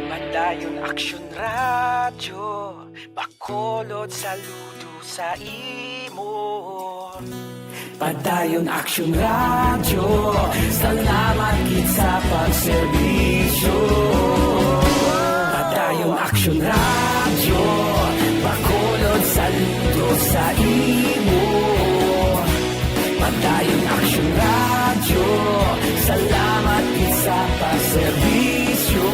Padayon Aksyon radyo Bacolod saludo sa imo Padayon Aksyon radyo Salamat gid sa pagserbisyo Padayon Aksyon radyo Bacolod saludo sa imo Padayon Aksyon radyo Salamat gid sa pagserbisyo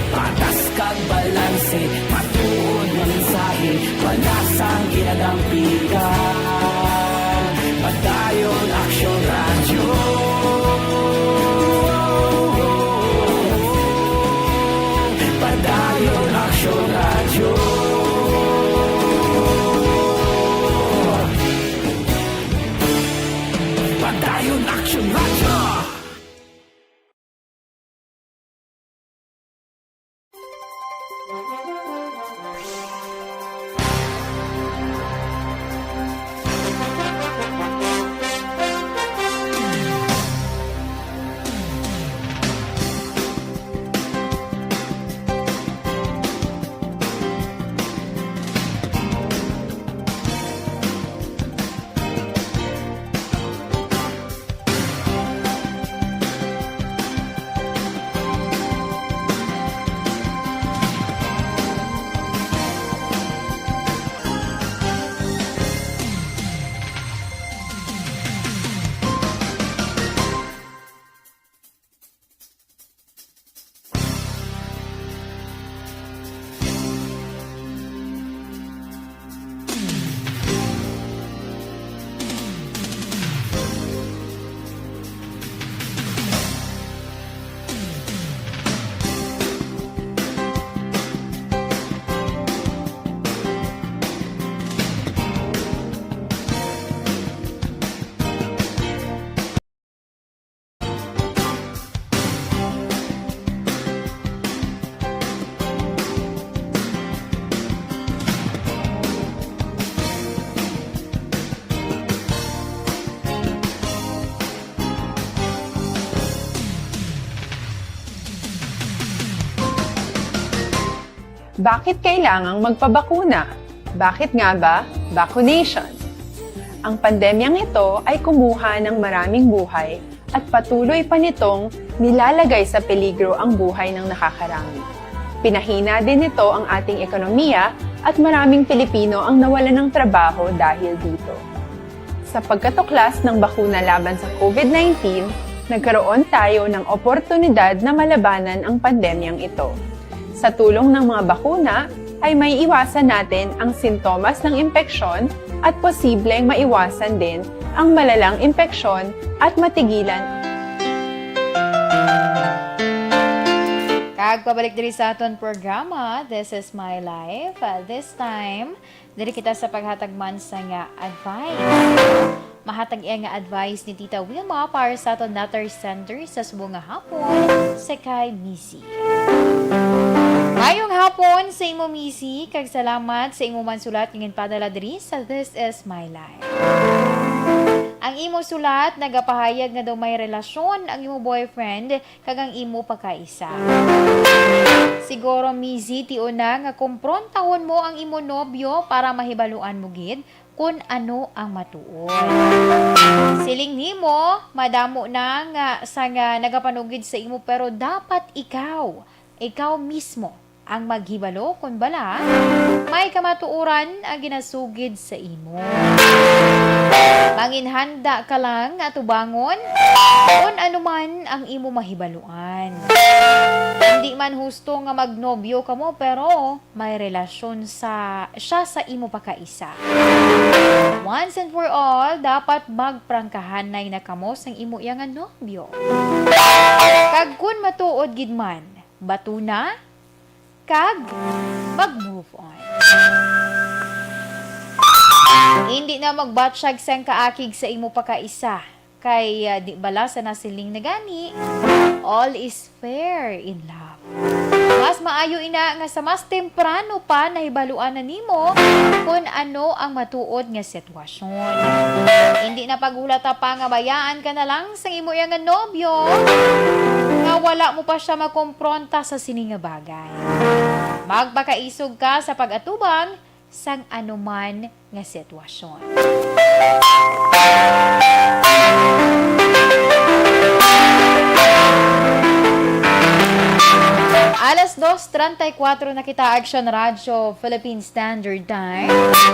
Patas kag balanse Matuod ng mensahe Wala sang ginadampigan Padayon Aksyon radyo Padayon Aksyon radyo Padayon Aksyon radyo Bakit kailangang magpabakuna? Bakit nga ba vaccination? Ang pandemyang ito ay kumuha ng maraming buhay at patuloy pa nitong nilalagay sa peligro ang buhay ng nakakarami. Pinahina din nito ang ating ekonomiya at maraming Pilipino ang nawalan ng trabaho dahil dito. Sa pagkatuklas ng bakuna laban sa COVID-19, nagkaroon tayo ng oportunidad na malabanan ang pandemyang ito. Sa tulong ng mga bakuna, ay may iwasan natin ang sintomas ng impeksyon at posibleng maiwasan din ang malalang impeksyon at matigilan. Pabalik diri sa aton programa, This is My Life. This time, diri kita sa paghatagman sa nga advice. Mahatag iya nga advice ni Tita Wilma para sa aton Natter Center sa subong nga hapon sa kay Missy. Ngayong hapon sa imo Missy, kag salamat sa imo mansulat ngin padala diri sa This is My Life. Ang imo sulat nagapahayag nga daw may relasyon ang imo boyfriend kag ang imo pagkaisa. Siguro Missy tiuna nga kumprontahon mo ang imo nobyo para mahibaluan mo gid kung ano ang matuod. Siling nimo madamo na nga sa nga nagapanugid sa imo pero dapat ikaw mismo ang maghibalo kung bala may kamatuoran ang ginasugid sa imo. Manginhanda ka lang at ubangon kung anuman ang imo mahibaluan. Hindi man husto nga magnobyo ka mo pero may relasyon siya sa imo pagkaisa. Once and for all, dapat magprangkahanay na kamo sang imo yang nobyo. Kag kun matuod gid man, batuna kag mag-move on. Hindi na magbatsyag sang kaakig sa imo pagkaisa. Kay di bala sa nasiling na gani, all is fair in love. Mas maayo ina nga sa mas temprano pa nahibaluan na nimo kung ano ang matuod nga sitwasyon. Hindi na paghulata pa nga bayaan ka na lang sa imo yang nobyo nga wala mo pa siya makompronta sa sini nga bagay. Magpakaisog ka sa pag-atubang sang anuman nga sitwasyon. Alas 2:34 na kita Action Radio Philippine Standard Time.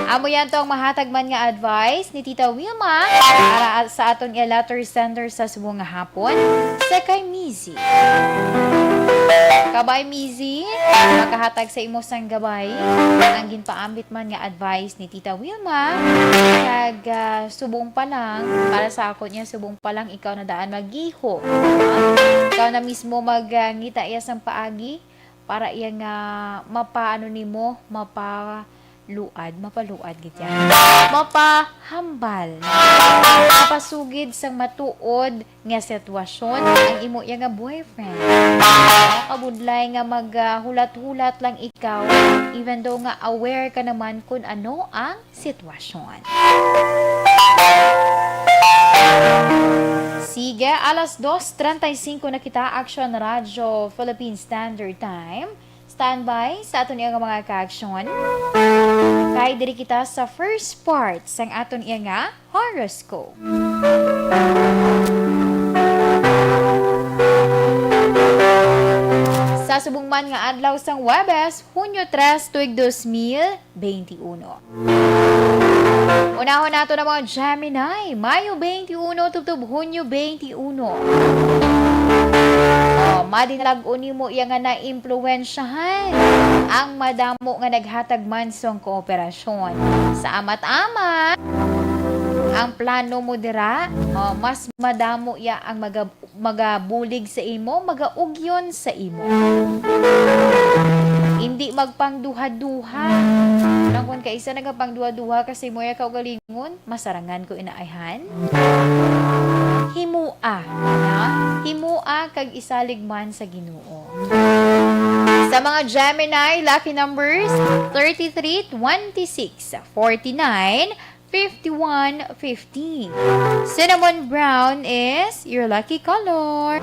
Amo yan tong mahatagman nga advice ni Tita Wilma para sa aton letter sender sa subong nga hapon sa kay Missy. Kabay Missy, makahatag sa imo sang gabay ang ginpaambit man nga advice ni Tita Wilma. Kag subong pa lang para sa ako niya subong pa lang ikaw na daan magiho. Ikaw na mismo magngita iya sang paagi para iya nga mapaano nimo mapaluad gid yan. Mapahambal. Mapasugid sang matuod nga sitwasyon ang imo iya nga boyfriend. Kabudlay nga maghulat-hulat lang ikaw even though nga aware ka naman kung ano ang sitwasyon. Sige, alas 2:35 na kita Action Radio Philippine Standard Time. Standby sa aton iya nga mga ka-action. Kay diri kita sa first part sang aton iya nga horoscope. Sa subong man nga adlaw sang Huwebes, Hunyo 3, tuig 2021. Unahon nato na mga Gemini, Mayo 21, tubtob Hunyo 21. Madinalag-o nimo iya nga na-impluwensyahan ang madamo nga naghatag man sang kooperasyon. Sa amat-amat, ang plano mo dira, mas madamo ya ang magabulig sa imo, magaugyon sa imo. Hindi magpangduha-duha. Nang kung kaisa nagapangduha-duha kasi mo ya kaugalingon, masarangan ko inaayhan. Himua, himua kag isalig man sa Ginoo. Sa mga Gemini, lucky numbers 33, 26, 49, 51, 15. Cinnamon brown is your lucky color.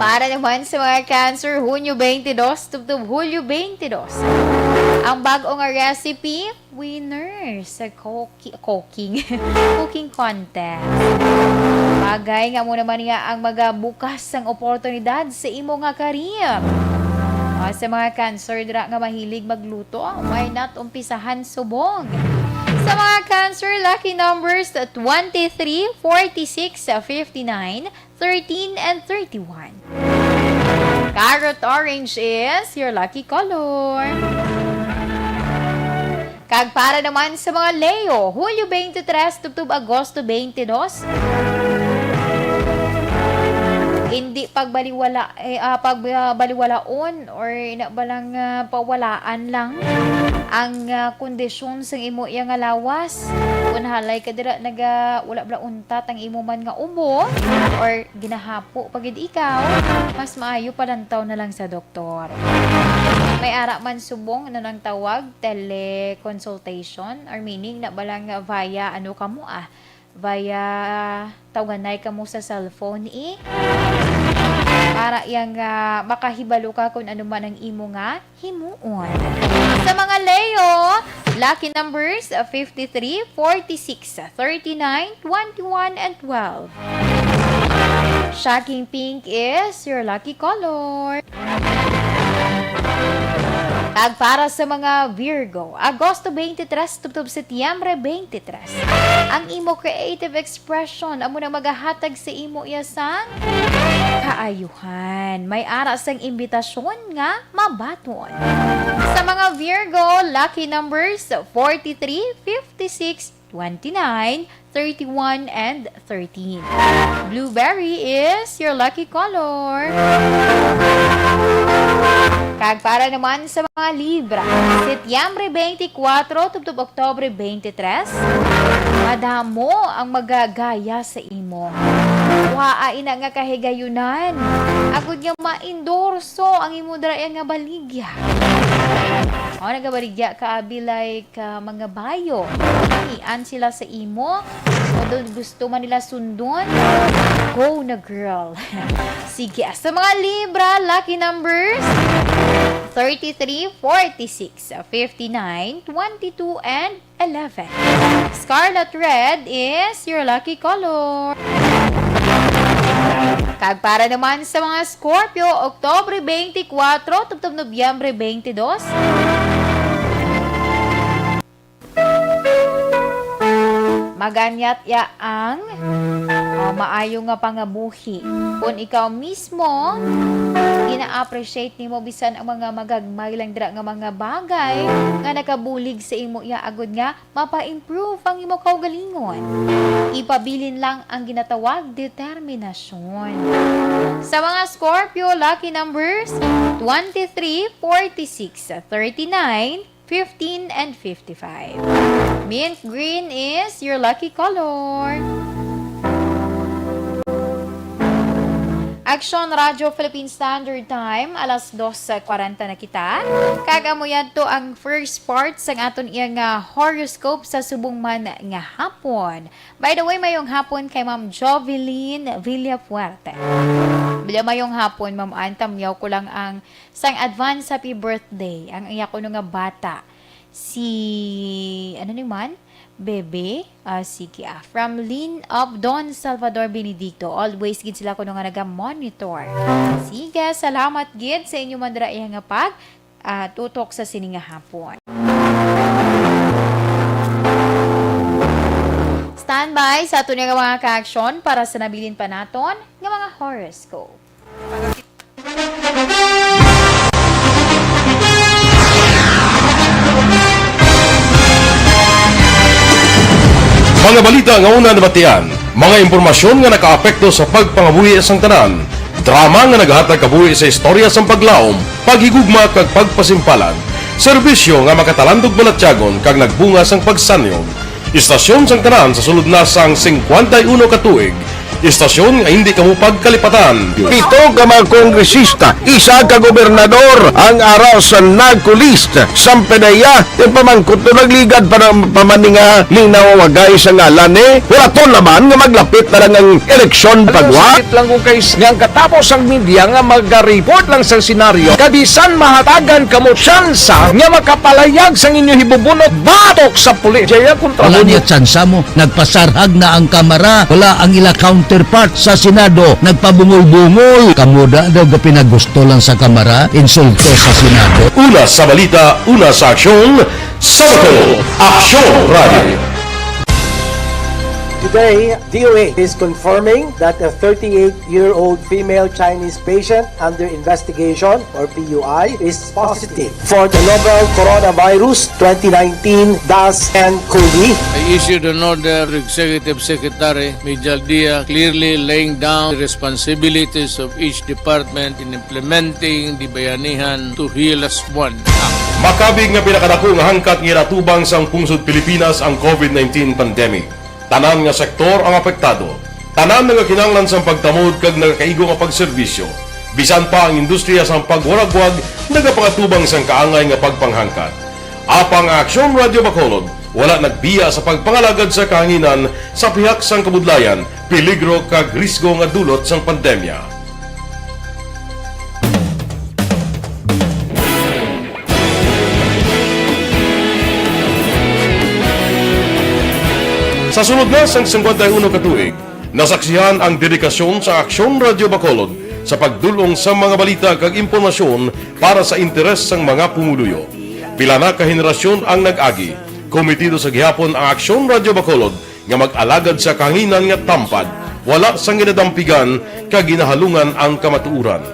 Para naman sa mga Cancer, Hunyo 22 tubtub Hulyo 22. Ang bagong recipe, winner sa cooking contest. Bagay nga mo naman niya ang magabukas ng oportunidad sa imo nga karir. Sa mga Cancer dira nga mahilig magluto, why not umpisahan subong? Sa mga Cancer, lucky numbers 23, 46, 59, 13, and 31. Carrot orange is your lucky color. Kag para naman sa mga Leo, Hulyo 23, tubtub Agosto 22. Hindi pagbaliwalaon or balang pawalaan lang ang kondisyon sa imo iya nga lawas. Kung halay ka dira wala bala untat ang imo man nga ubo or ginahapo pagid ikaw, mas maayo palantaw na lang sa doktor. May ara man subong nang tawag teleconsultation or meaning na balang via via tawaganay ka mo sa cellphone para yang makahibalo ka kung ano man ang imo nga himuon. Sa mga Leo, lucky numbers 53, 46, 39, 21, and 12. Shocking pink is your lucky color. Tag para sa mga Virgo, Agosto 23, tubtub Setyembre 23. Ang imo creative expression amo na magahatag sa imo yasang kaayuhan. May ara sang imbitasyon nga mabaton. Sa mga Virgo, lucky numbers 43, 56, 29, 31, and 13. Blueberry is your lucky color. Kag para naman sa mga Libra, Setyembre 24, tubtub Oktobre 23, madamo ang magagaya sa imo. Waain na nga kahigayunan. Agud nga maindorso ang imo dara nga baligya. O nagabaligya ka abilay ka mga bayo. Ian sila sa imo. O doon gusto man nila sundon. Go na girl. Sige, sa mga Libra, lucky numbers 33, 46, 59, 22, and 11. Scarlet red is your lucky color. Kag para naman sa mga Scorpio, Oktobre 24, tubtub Nobyembre 22. Maganyat yaang maayo nga pangabuhi. Kung ikaw mismo ina-appreciate nimo bisan ang mga magagmay lang dira nga mga bagay nga nakabulig sa imo ya agud nga mapa-improve ang imo kaugalingon. Ipabilin lang ang ginatawag determinasyon. Sa mga Scorpio, lucky numbers 23, 46, 39, 15, and 55. Mint green is your lucky color. Action Radio Philippine Standard Time, alas 2:40 na kita. Kagamo yan to ang first part sa aton iyang horoscope sa subong man nga hapon. By the way, mayong hapon kay Ma'am Jovelyn Villafuerte. Bila mayong hapon, Ma'am Antam, yaw ko lang ang sang advance happy birthday. Ang iya ko nga bata. Si, ano naman? Bebe, sige from Lynn of Don Salvador Benedicto. Always gid sila ko nga naga-monitor. Sige, salamat gid sa inyo man dira nga pag tutok sa sininga hapon. Standby sa ato nga mga ka-action para sa nabilin pa naton nga mga horoscope. Mga balita nga una nabatian, mga impormasyon nga nakaapekto sa pagpangabuhi sang tanan, drama nga naghatag kabuhi sa istorya sang paglaom, paghigugma kag pagpasimpalan, serbisyo nga makatalandog balatyagon kag nagbunga sang pagsanyog, istasyon sang tanan sa sulod na sang 51 ka tuig, Istasyon nga hindi kamo pagkalipatan. 7 ka mga kongresista, 1 ka gobernador ang araw sa nagkulist sa PDEA yung pamangkot to nagligad para pamaninga linawagay sa ngalan wala to naman nga maglapit na lang ang eleksyon pagwa. Sakit lang kung guys nga katapos ang media nga mag-report lang sa senaryo kabisan mahatagan kamo tsansa nga makapalayag sa inyo hibubunot batok sa pulis. Jaya kontra Wala niya tsansa mo. Nagpasarhag na ang kamara. Wala ang ila counterpart sa Senado. Nagpabungol-bungol. Kamuda daw pinagusto lang sa kamara. Insulto sa Senado. Una sa balita, una sa aksyon, sa Bacolod Aksyon Radio. Today, DOA is confirming that a 38-year-old female Chinese patient under investigation, or PUI, is positive for the novel coronavirus 2019-10-CoV. I issued an order to Executive Secretary Major Dia clearly laying down the responsibilities of each department in implementing the Bayanihan to Heal as One Act. Makabig nga pinakadako nga hangkat nga natubang sang pungsod Pilipinas ang COVID-19 pandemic. Tanan nga sektor ang apektado. Tanan nga kinahanglan sang pagtamod kag nagakaigo nga pagserbisyo. Bisan pa ang industriya sang pagwaragwag nagapangatubang sang kaangay nga pagpanghangkat. Apang Aksyon Radio Bacolod wala nagbiya sa pagpangalagad sa kahanginan sa pihak sang kabudlayan, peligro kag risgo nga dulot sang pandemya. Sa sunod na sang 51 katuig, nasaksihan ang dedikasyon sa Aksyon Radio Bacolod sa pagdulong sa mga balita kag impormasyon para sa interes sang mga pumuluyo. Pila na ka henerasyon ang nag-agi, komitido sa gihapon ang Aksyon Radio Bacolod nga mag-alagad sa kahanginan nga tampad, wala sang ginadampigan kag ginahalungan ang kamatuuran.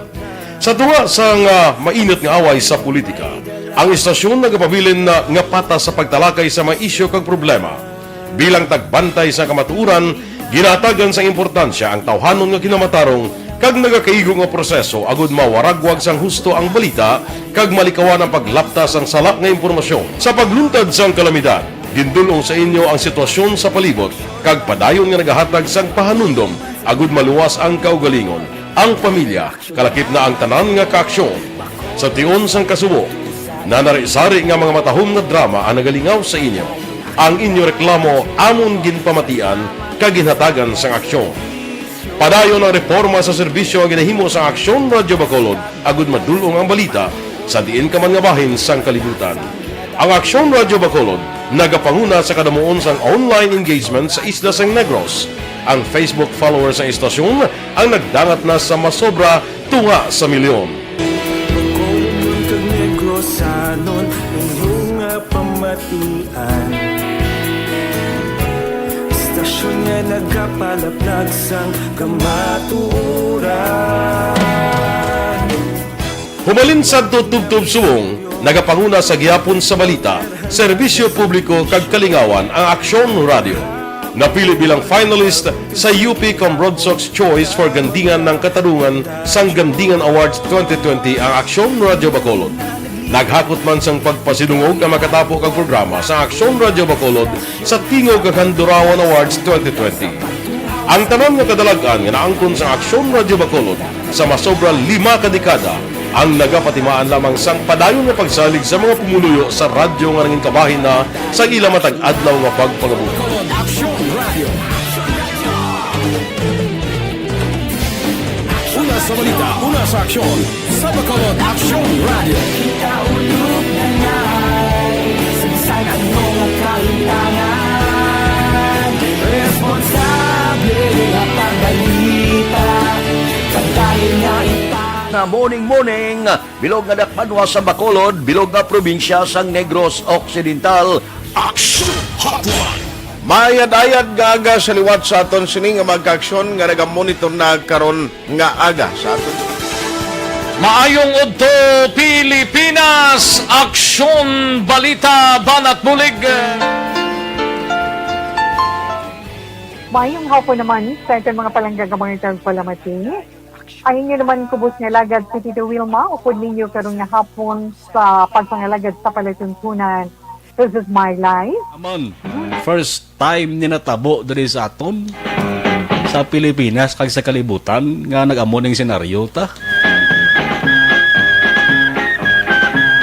Sa tuwa sang mainit nga away sa politika, ang istasyon nagapabilin na nga patas sa pagtalakay sa mga isyu kag problema. Bilang tagbantay sa kamatuuran, ginatagan sa importansya ang tawhanon nga kinamatarong kag nagakaigo nga proseso agud mawaragwag sang husto ang balita kag malikawan ang paglapta sang salak nga impormasyon. Sa pagluntad sang kalamidad, gindulong sa inyo ang sitwasyon sa palibot kag padayon nga nagahatag sang pahanundom agud maluwas ang kaugalingon, ang pamilya, kalakip na ang tanan nga kaaksyon. Sa tion sang kasubo, nanari-sari nga mga matahom nga drama ang nagalingaw sa inyo. Ang inyo reklamo amon ginpamatian kag ginhatagan sang aksyon. Padayon ang reforma sa serbisyo ang ginahimo sa Aksyon Radio Bacolod agud madulong ang balita sa diin ka man nga bahin sang kalibutan. Ang Aksyon Radio Bacolod nagapanguna sa kadamuon sang online engagement sa isla sang Negros. Ang Facebook followers sa istasyon ang nagdangat na sa masobra tunga sa milyon. Bacolod kag Negros anon inyong pamatian. Stasyon nga nagapalaplag sang kamatuuran. Humalin sa tutubtub suwong, nagapanguna sa gihapon sa balita, serbisyo publiko kag kalingawan ang Aksyon Radio. Napili bilang finalist sa UP Broad Sox Choice for Gandingan ng Katarungan sang Gandingan Awards 2020 ang Aksyon Radio Bacolod. Naghakot man sang pagpasidungog ang makatapo kag programa sa Aksyon Radio Bacolod sa Tingog kag Handurawan Awards 2020. Ang tanan nga kadalagan nga naangkon sa Aksyon Radio Bacolod sa masobra 5 ka dekada ang nagapatimaan lamang sang padayon nga pagsalig sa mga pumuluyo sa radyo nga nanging kabahin na sa ila matag adlaw nga pagpangabuhi. Una sa balita, una sa aksyon, sa Bacolod Aksyon Radio. Ikaulog na ngay, sansanan mo ang kailangan. Responsable at ang balita, kagaya nga Na morning, bilog nga dakpanwa sa Bacolod, bilog nga probinsya sang Negros Occidental. Action Hotline. Mayad-ayad nga aga sa liwat sa aton sini nga magka-aksyon nga nagamonitor na karon nga aga sa aton. Maayong udto Pilipinas, Aksyon Balita Banat Bulig. Mayong hapon naman sa ating mga palanggagamang itang palamati. Ang inyo naman kubos nga lagad sa Tito Wilma, upod ninyo karong nga hapon sa pagpangalagad sa palatuntunan. This is my life. Amon, first time ni natabo diri sa aton sa sa Pilipinas kag sa kalibutan nga nag-amo ning senaryo ta.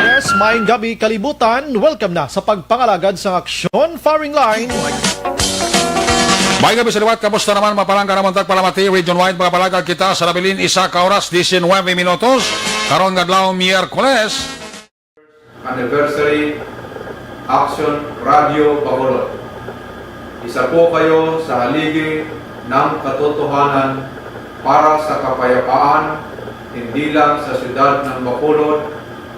Yes, maayong gabi kalibutan. Welcome na sa pagpangalagad sa aksyon firing line. May gabi sa liwat, kamusta naman mapalangga naman tagpalamati, region-wide mga palagag kita sa Labilin, 1 oras, 19 minutos, karon nga adlaw Miyerkules. Anniversary Action Radio Bacolod. Isa po kayo sa haligi ng katotohanan para sa kapayapaan, hindi lang sa siyudad ng Bacolod,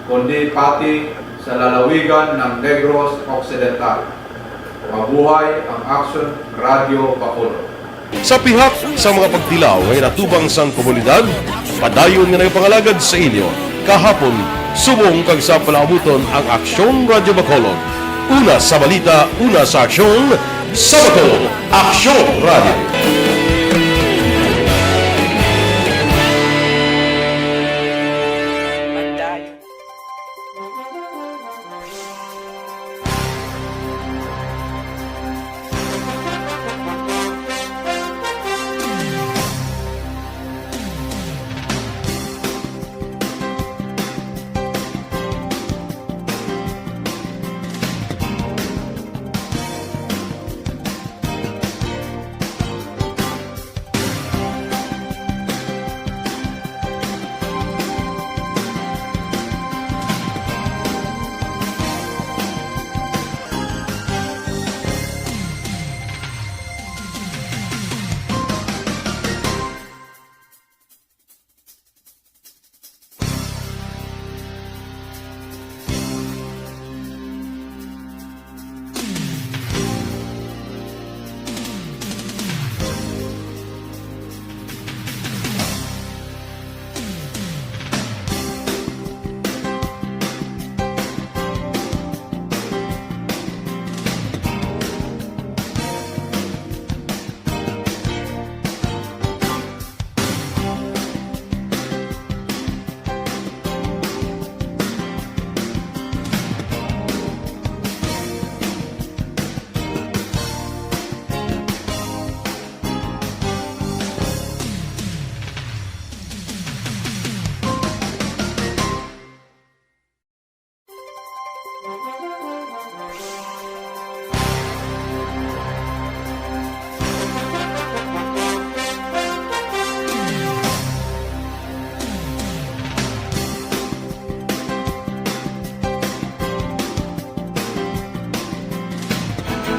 kundi pati sa lalawigan ng Negros Occidental. Mabuhay ang Action Radio Bacolod. Sa pihak sa mga pagdilaw ay natubang sang komunidad, padayon nga nagpangalagad sa inyo. Kahapon, subong kag sa palaabuton ang Aksyon Radio Bacolod. Una sa balita, una sa aksyon, sa Bacolod, Aksyon Radio.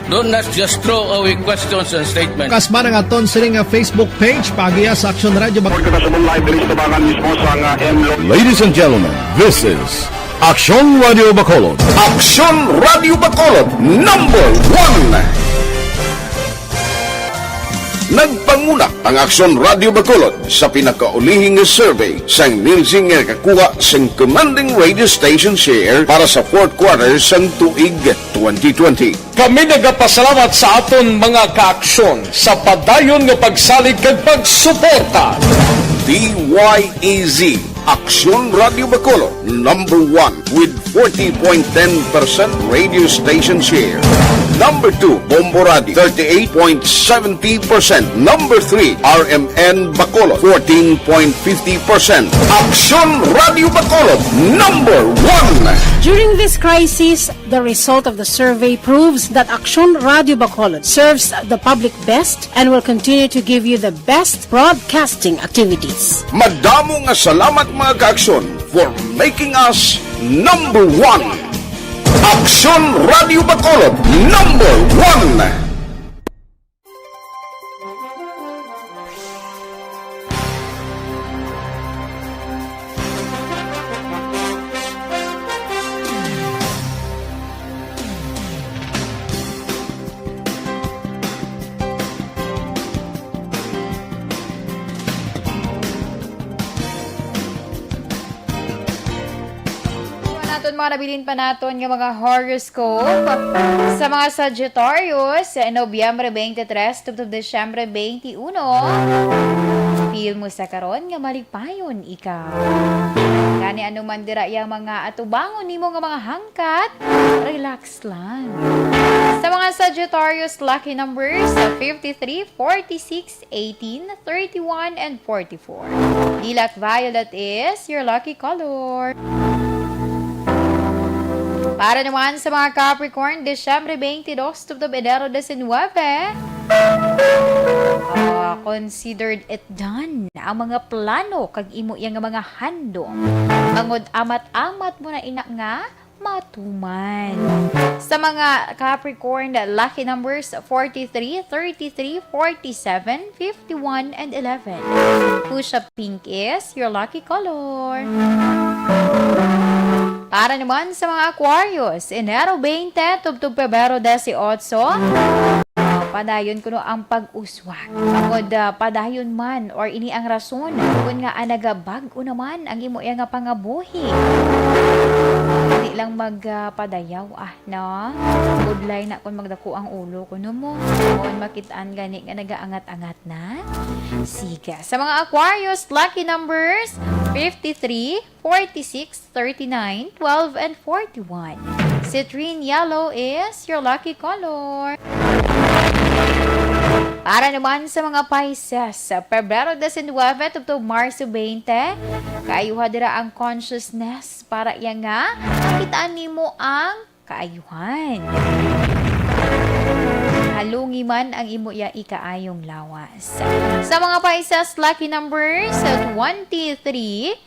Don't not just throw away questions and statements. Kasma ng aton sining nga Facebook page pagiya sa Aksyon Radio Bacolod. Ladies and gentlemen, this is Aksyon Radio Bacolod. Aksyon Radio Bacolod, number 1. Nagpanguna ang Aksyon Radio Bacolod sa pinakaulihing survey sang Nielsen nga kakuha sang commanding radio station share para sa fourth quarter sang tuig 2020. Kami nagapasalamat sa aton mga kaaksyon sa padayon nga pagsalig kag pagsuporta. DYEZ Aksyon Radio Bacolod, number 1 with 40.10% radio station share. Number 2, Bombo Radio, 38.70%. Number 3, RMN Bacolod, 14.50%. Aksyon Radio Bacolod, number 1. During this crisis, the result of the survey proves that Aksyon Radio Bacolod serves the public best and will continue to give you the best broadcasting activities. Madamo nga salamat mga kaaksyon for making us number 1. Aksyon Radio Bacolod, number 1. Mga nabilin pa naton ng mga horoscope sa mga Sagittarius sa Nobyembre 23 tubtob Desyembre 21. Feel mo sa karon nga maligpayon ikaw. Kani anuman dira yang mga atubangon nimo nga mga hangkat, relax lang. Sa Sa mga Sagittarius, lucky numbers 53, 46, 18, 31, and 44. Lilac violet is your lucky color. Para naman sa mga Capricorn, Desyembre 22, tubtob Enero 19. Considered it done. Ang mga plano, kag imo yang mga handong. Angod amat-amat mo na ina nga, matuman. Sa mga Capricorn, lucky numbers 43, 33, 47, 51, and 11. Push-up pink is your lucky color. Para naman sa mga Aquarius, Enero 20, tubtob Pebrero 18, padayon kuno ang pag-uswag. Angod padayon man or ini ang rason kung nga nagabag-o naman ang imo nga pangabuhi. Hindi lang magpadayaw no? Budlay na kung magdako ang ulo kuno mo. Kung makitaan gani nga nagaangat-angat na. Sige. Sa mga Aquarius, lucky numbers 53, 46, 39, 12, and 41. Citrine yellow is your lucky color. Para naman sa mga Pisces, sa Pebrero 19, tubtob Marso 20, kaayuha dira ang consciousness para iya nga makitaan nimo ang kaayuhan. Halungi man ang imo ya ikaayong lawas. Sa mga Pisces, lucky numbers 23,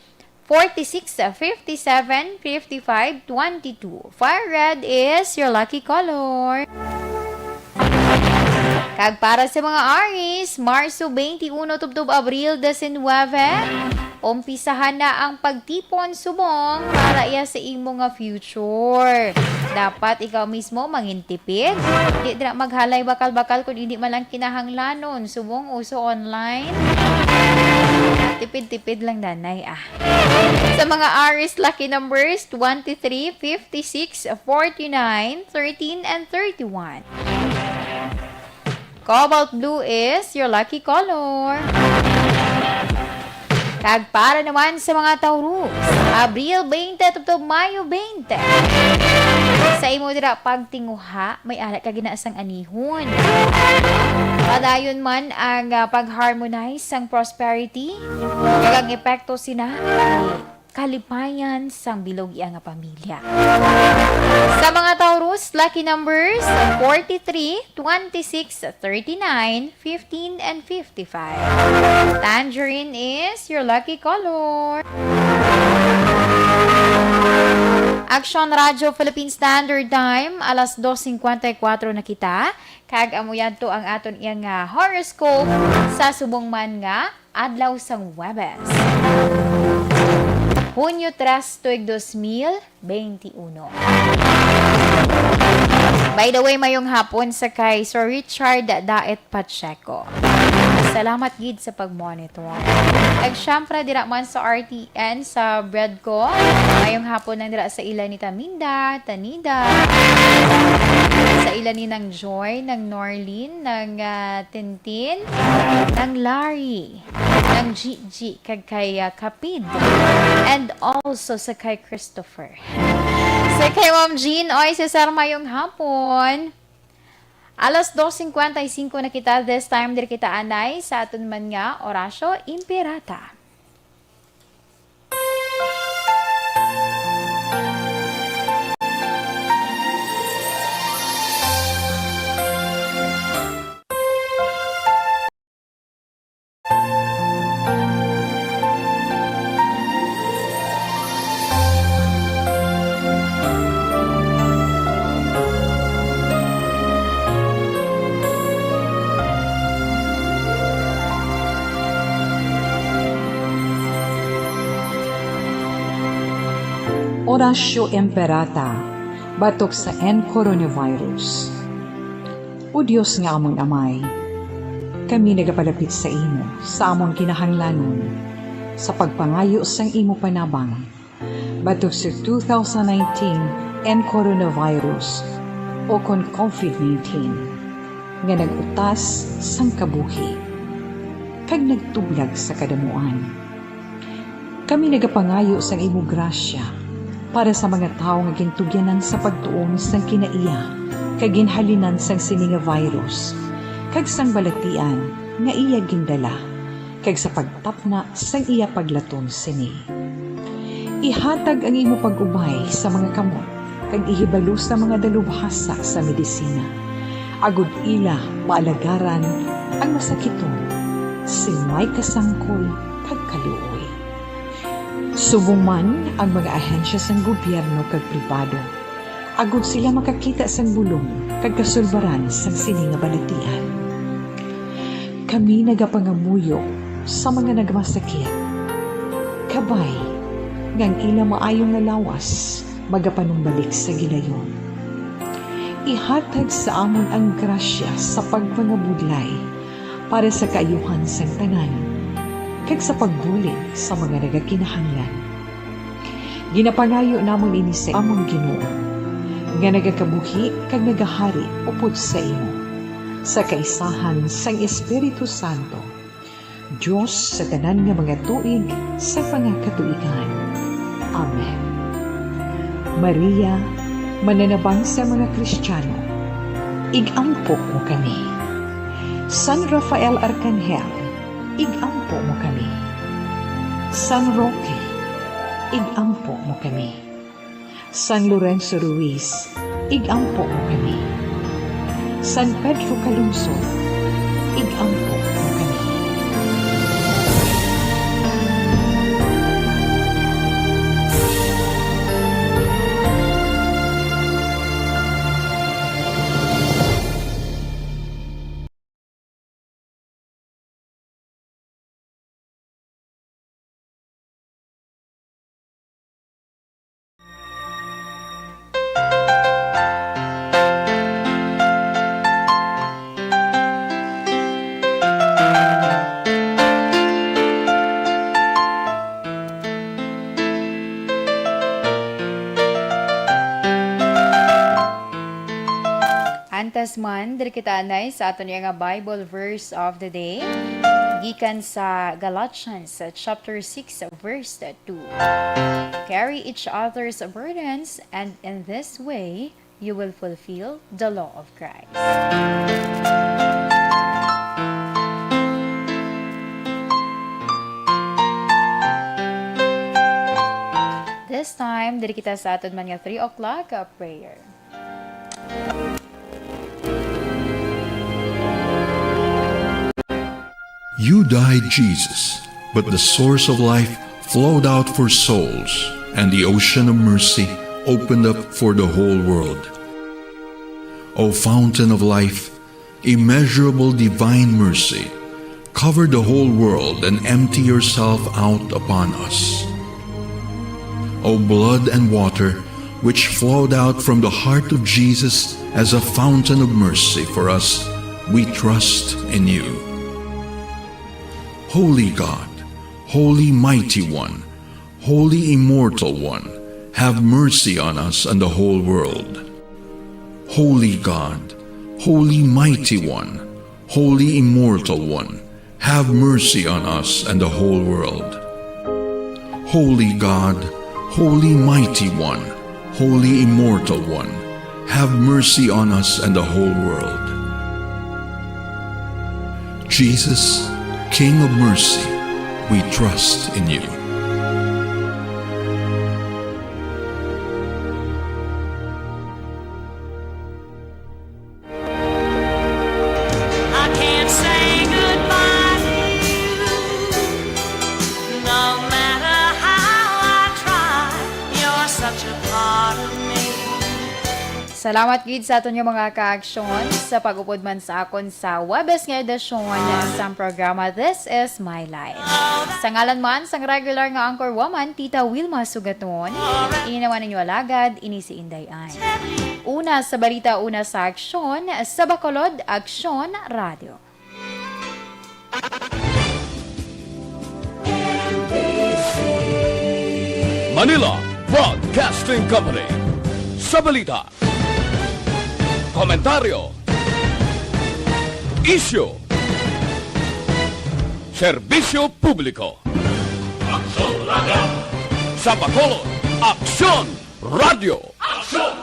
46, 57, 55, 22. Fire red is your lucky color. Kag para sa mga Aries, Marso 21, tubtob Abril 19, umpisahan na ang pagtipon subong para iya sa imo nga future. Dapat ikaw mismo mangintipid. Di na maghalay bakal-bakal kung hindi man lang kinahanglanon. Subong uso online. Tipid-tipid lang danay Sa mga Aries, lucky numbers 23, 56, 49, 13, and 31. Cobalt blue is your lucky color. Kag para naman sa mga Taurus, Abril 20, tubtob Mayo 20. Sa imo dira pagtinguha, may ala ka ginaasang anihon. Padayon man ang pag-harmonize sang prosperity, kag ang epekto sina kalipayan sang bilog iya nga pamilya. Sa mga Taurus, lucky numbers 43, 26, 39, 15, and 55. Tangerine is your lucky color. Action Radio Philippine Standard Time, alas 2:54 na kita. Kag amo yadto ang aton iyang horoscope sa subong man nga adlaw sang Huwebes. Hunyo 3, tuig 2021. By the way, mayong hapon sa kay Sir Richard Daet Pacheco. Salamat gid sa pag-monitor. At syempre, dira man sa RTN, sa bread ko, mayong hapon nang dira sa ilan ni Taminda, Tanida, sa ilan ni ng Joy, ng Norlin, ng Tintin, ng Larry, ng Gigi, kag kay Kapid, and also sa kay Christopher. Sa kay Ma'am Jean, oy, si Sir mayong hapon. Alas 2:55 na kita, this time dir kita anay sa aton man nga Orasyo Imperata. Orasyo Imperata, batok sa coronavirus. O Diyos nga among amay, kami nagapalapit sa imo, sa among kinahanglanon, sa pagpangayo sang imo panabang, batok sa 2019 coronavirus o kon COVID-19, nga nagutas sang kabuhi, kag nagtublag sa kadamuan. Kami nagapangayo sang imo grasya, para sa mga tao nga gintugyanan sa pagtuon sa kinaiya kag ginhalinan sang sini nga virus, kag sang balatian nga iya gindala, kag sa pagtapna sang iya paglatom sini. Ihatag ang imo pag-ubay sa mga kamot, kag ihibalo sa mga dalubhasa sa medisina. Agud ila maalagaran ang masakiton, si may kasangkol kag kaluoy. Subong man ang mga ahensya sang gobyerno kag pribado, agud sila makakita sang bulong kag kasulbaran sang sini nga balatian. Kami nagapangamuyo sa mga nagmasakit. Kabay, ngang ila maayong nalawas, magapanumbalik sa gilayon. Ihatag sa amon ang grasya sa pagpangabudlay para sa kaayuhan sang tanan, kag sa pagbulig sa mga nagakinahanglan. Ginapangayo namon ini sa among Ginoo, nga nagakabuhi kag nagahari upod sa imo, sa kaisahan sang Espiritu Santo, Diyos sa tanan nga mga tuig sa pangakatuigan. Amen. Maria, mananabang sa mga Kristiyano, igampo mo kami. San Rafael Arcangel, igampo mo kami. San Roque, igampo mo kami. San Lorenzo Ruiz, igampo mo kami. San Pedro Calungsod, igampo mo kami. Antas man, diri kita anay sa aton nga Bible verse of the day. Gikan sa Galatians chapter 6 verse 2. Carry each other's burdens, and in this way you will fulfill the law of Christ. This time, diri kita sa aton man nga 3 o'clock prayer. You died, Jesus, but the source of life flowed out for souls, and the ocean of mercy opened up for the whole world. O fountain of life, immeasurable divine mercy, cover the whole world and empty yourself out upon us. O blood and water, which flowed out from the heart of Jesus as a fountain of mercy for us, we trust in you. Holy God, Holy Mighty One, Holy Immortal One, have mercy on us and the whole world. Holy God, Holy Mighty One, Holy Immortal One, have mercy on us and the whole world. Holy God, Holy Mighty One, Holy Immortal One, have mercy on us and the whole world. Jesus, King of mercy, we trust in you. I can't say goodbye to you. No matter how I try, you're such a part of me. Salamat gid sa aton nga mga ka-aksyon sa pag-upod man sa akon sa Webes nga edisyon sa programa This Is My Life. Sa ngalan man sang regular nga anchor woman Tita Wilma Sugaton, inawan ninyo alagad ini si Indayan. Una sa balita, una sa aksyon sa Bacolod Aksyon Radio. Manila Broadcasting Company. Sa balita, komentaryo, isyu, serbisyo publiko. Aksyon Radio! Sa Bacolod, Aksyon Radio! Aksyon!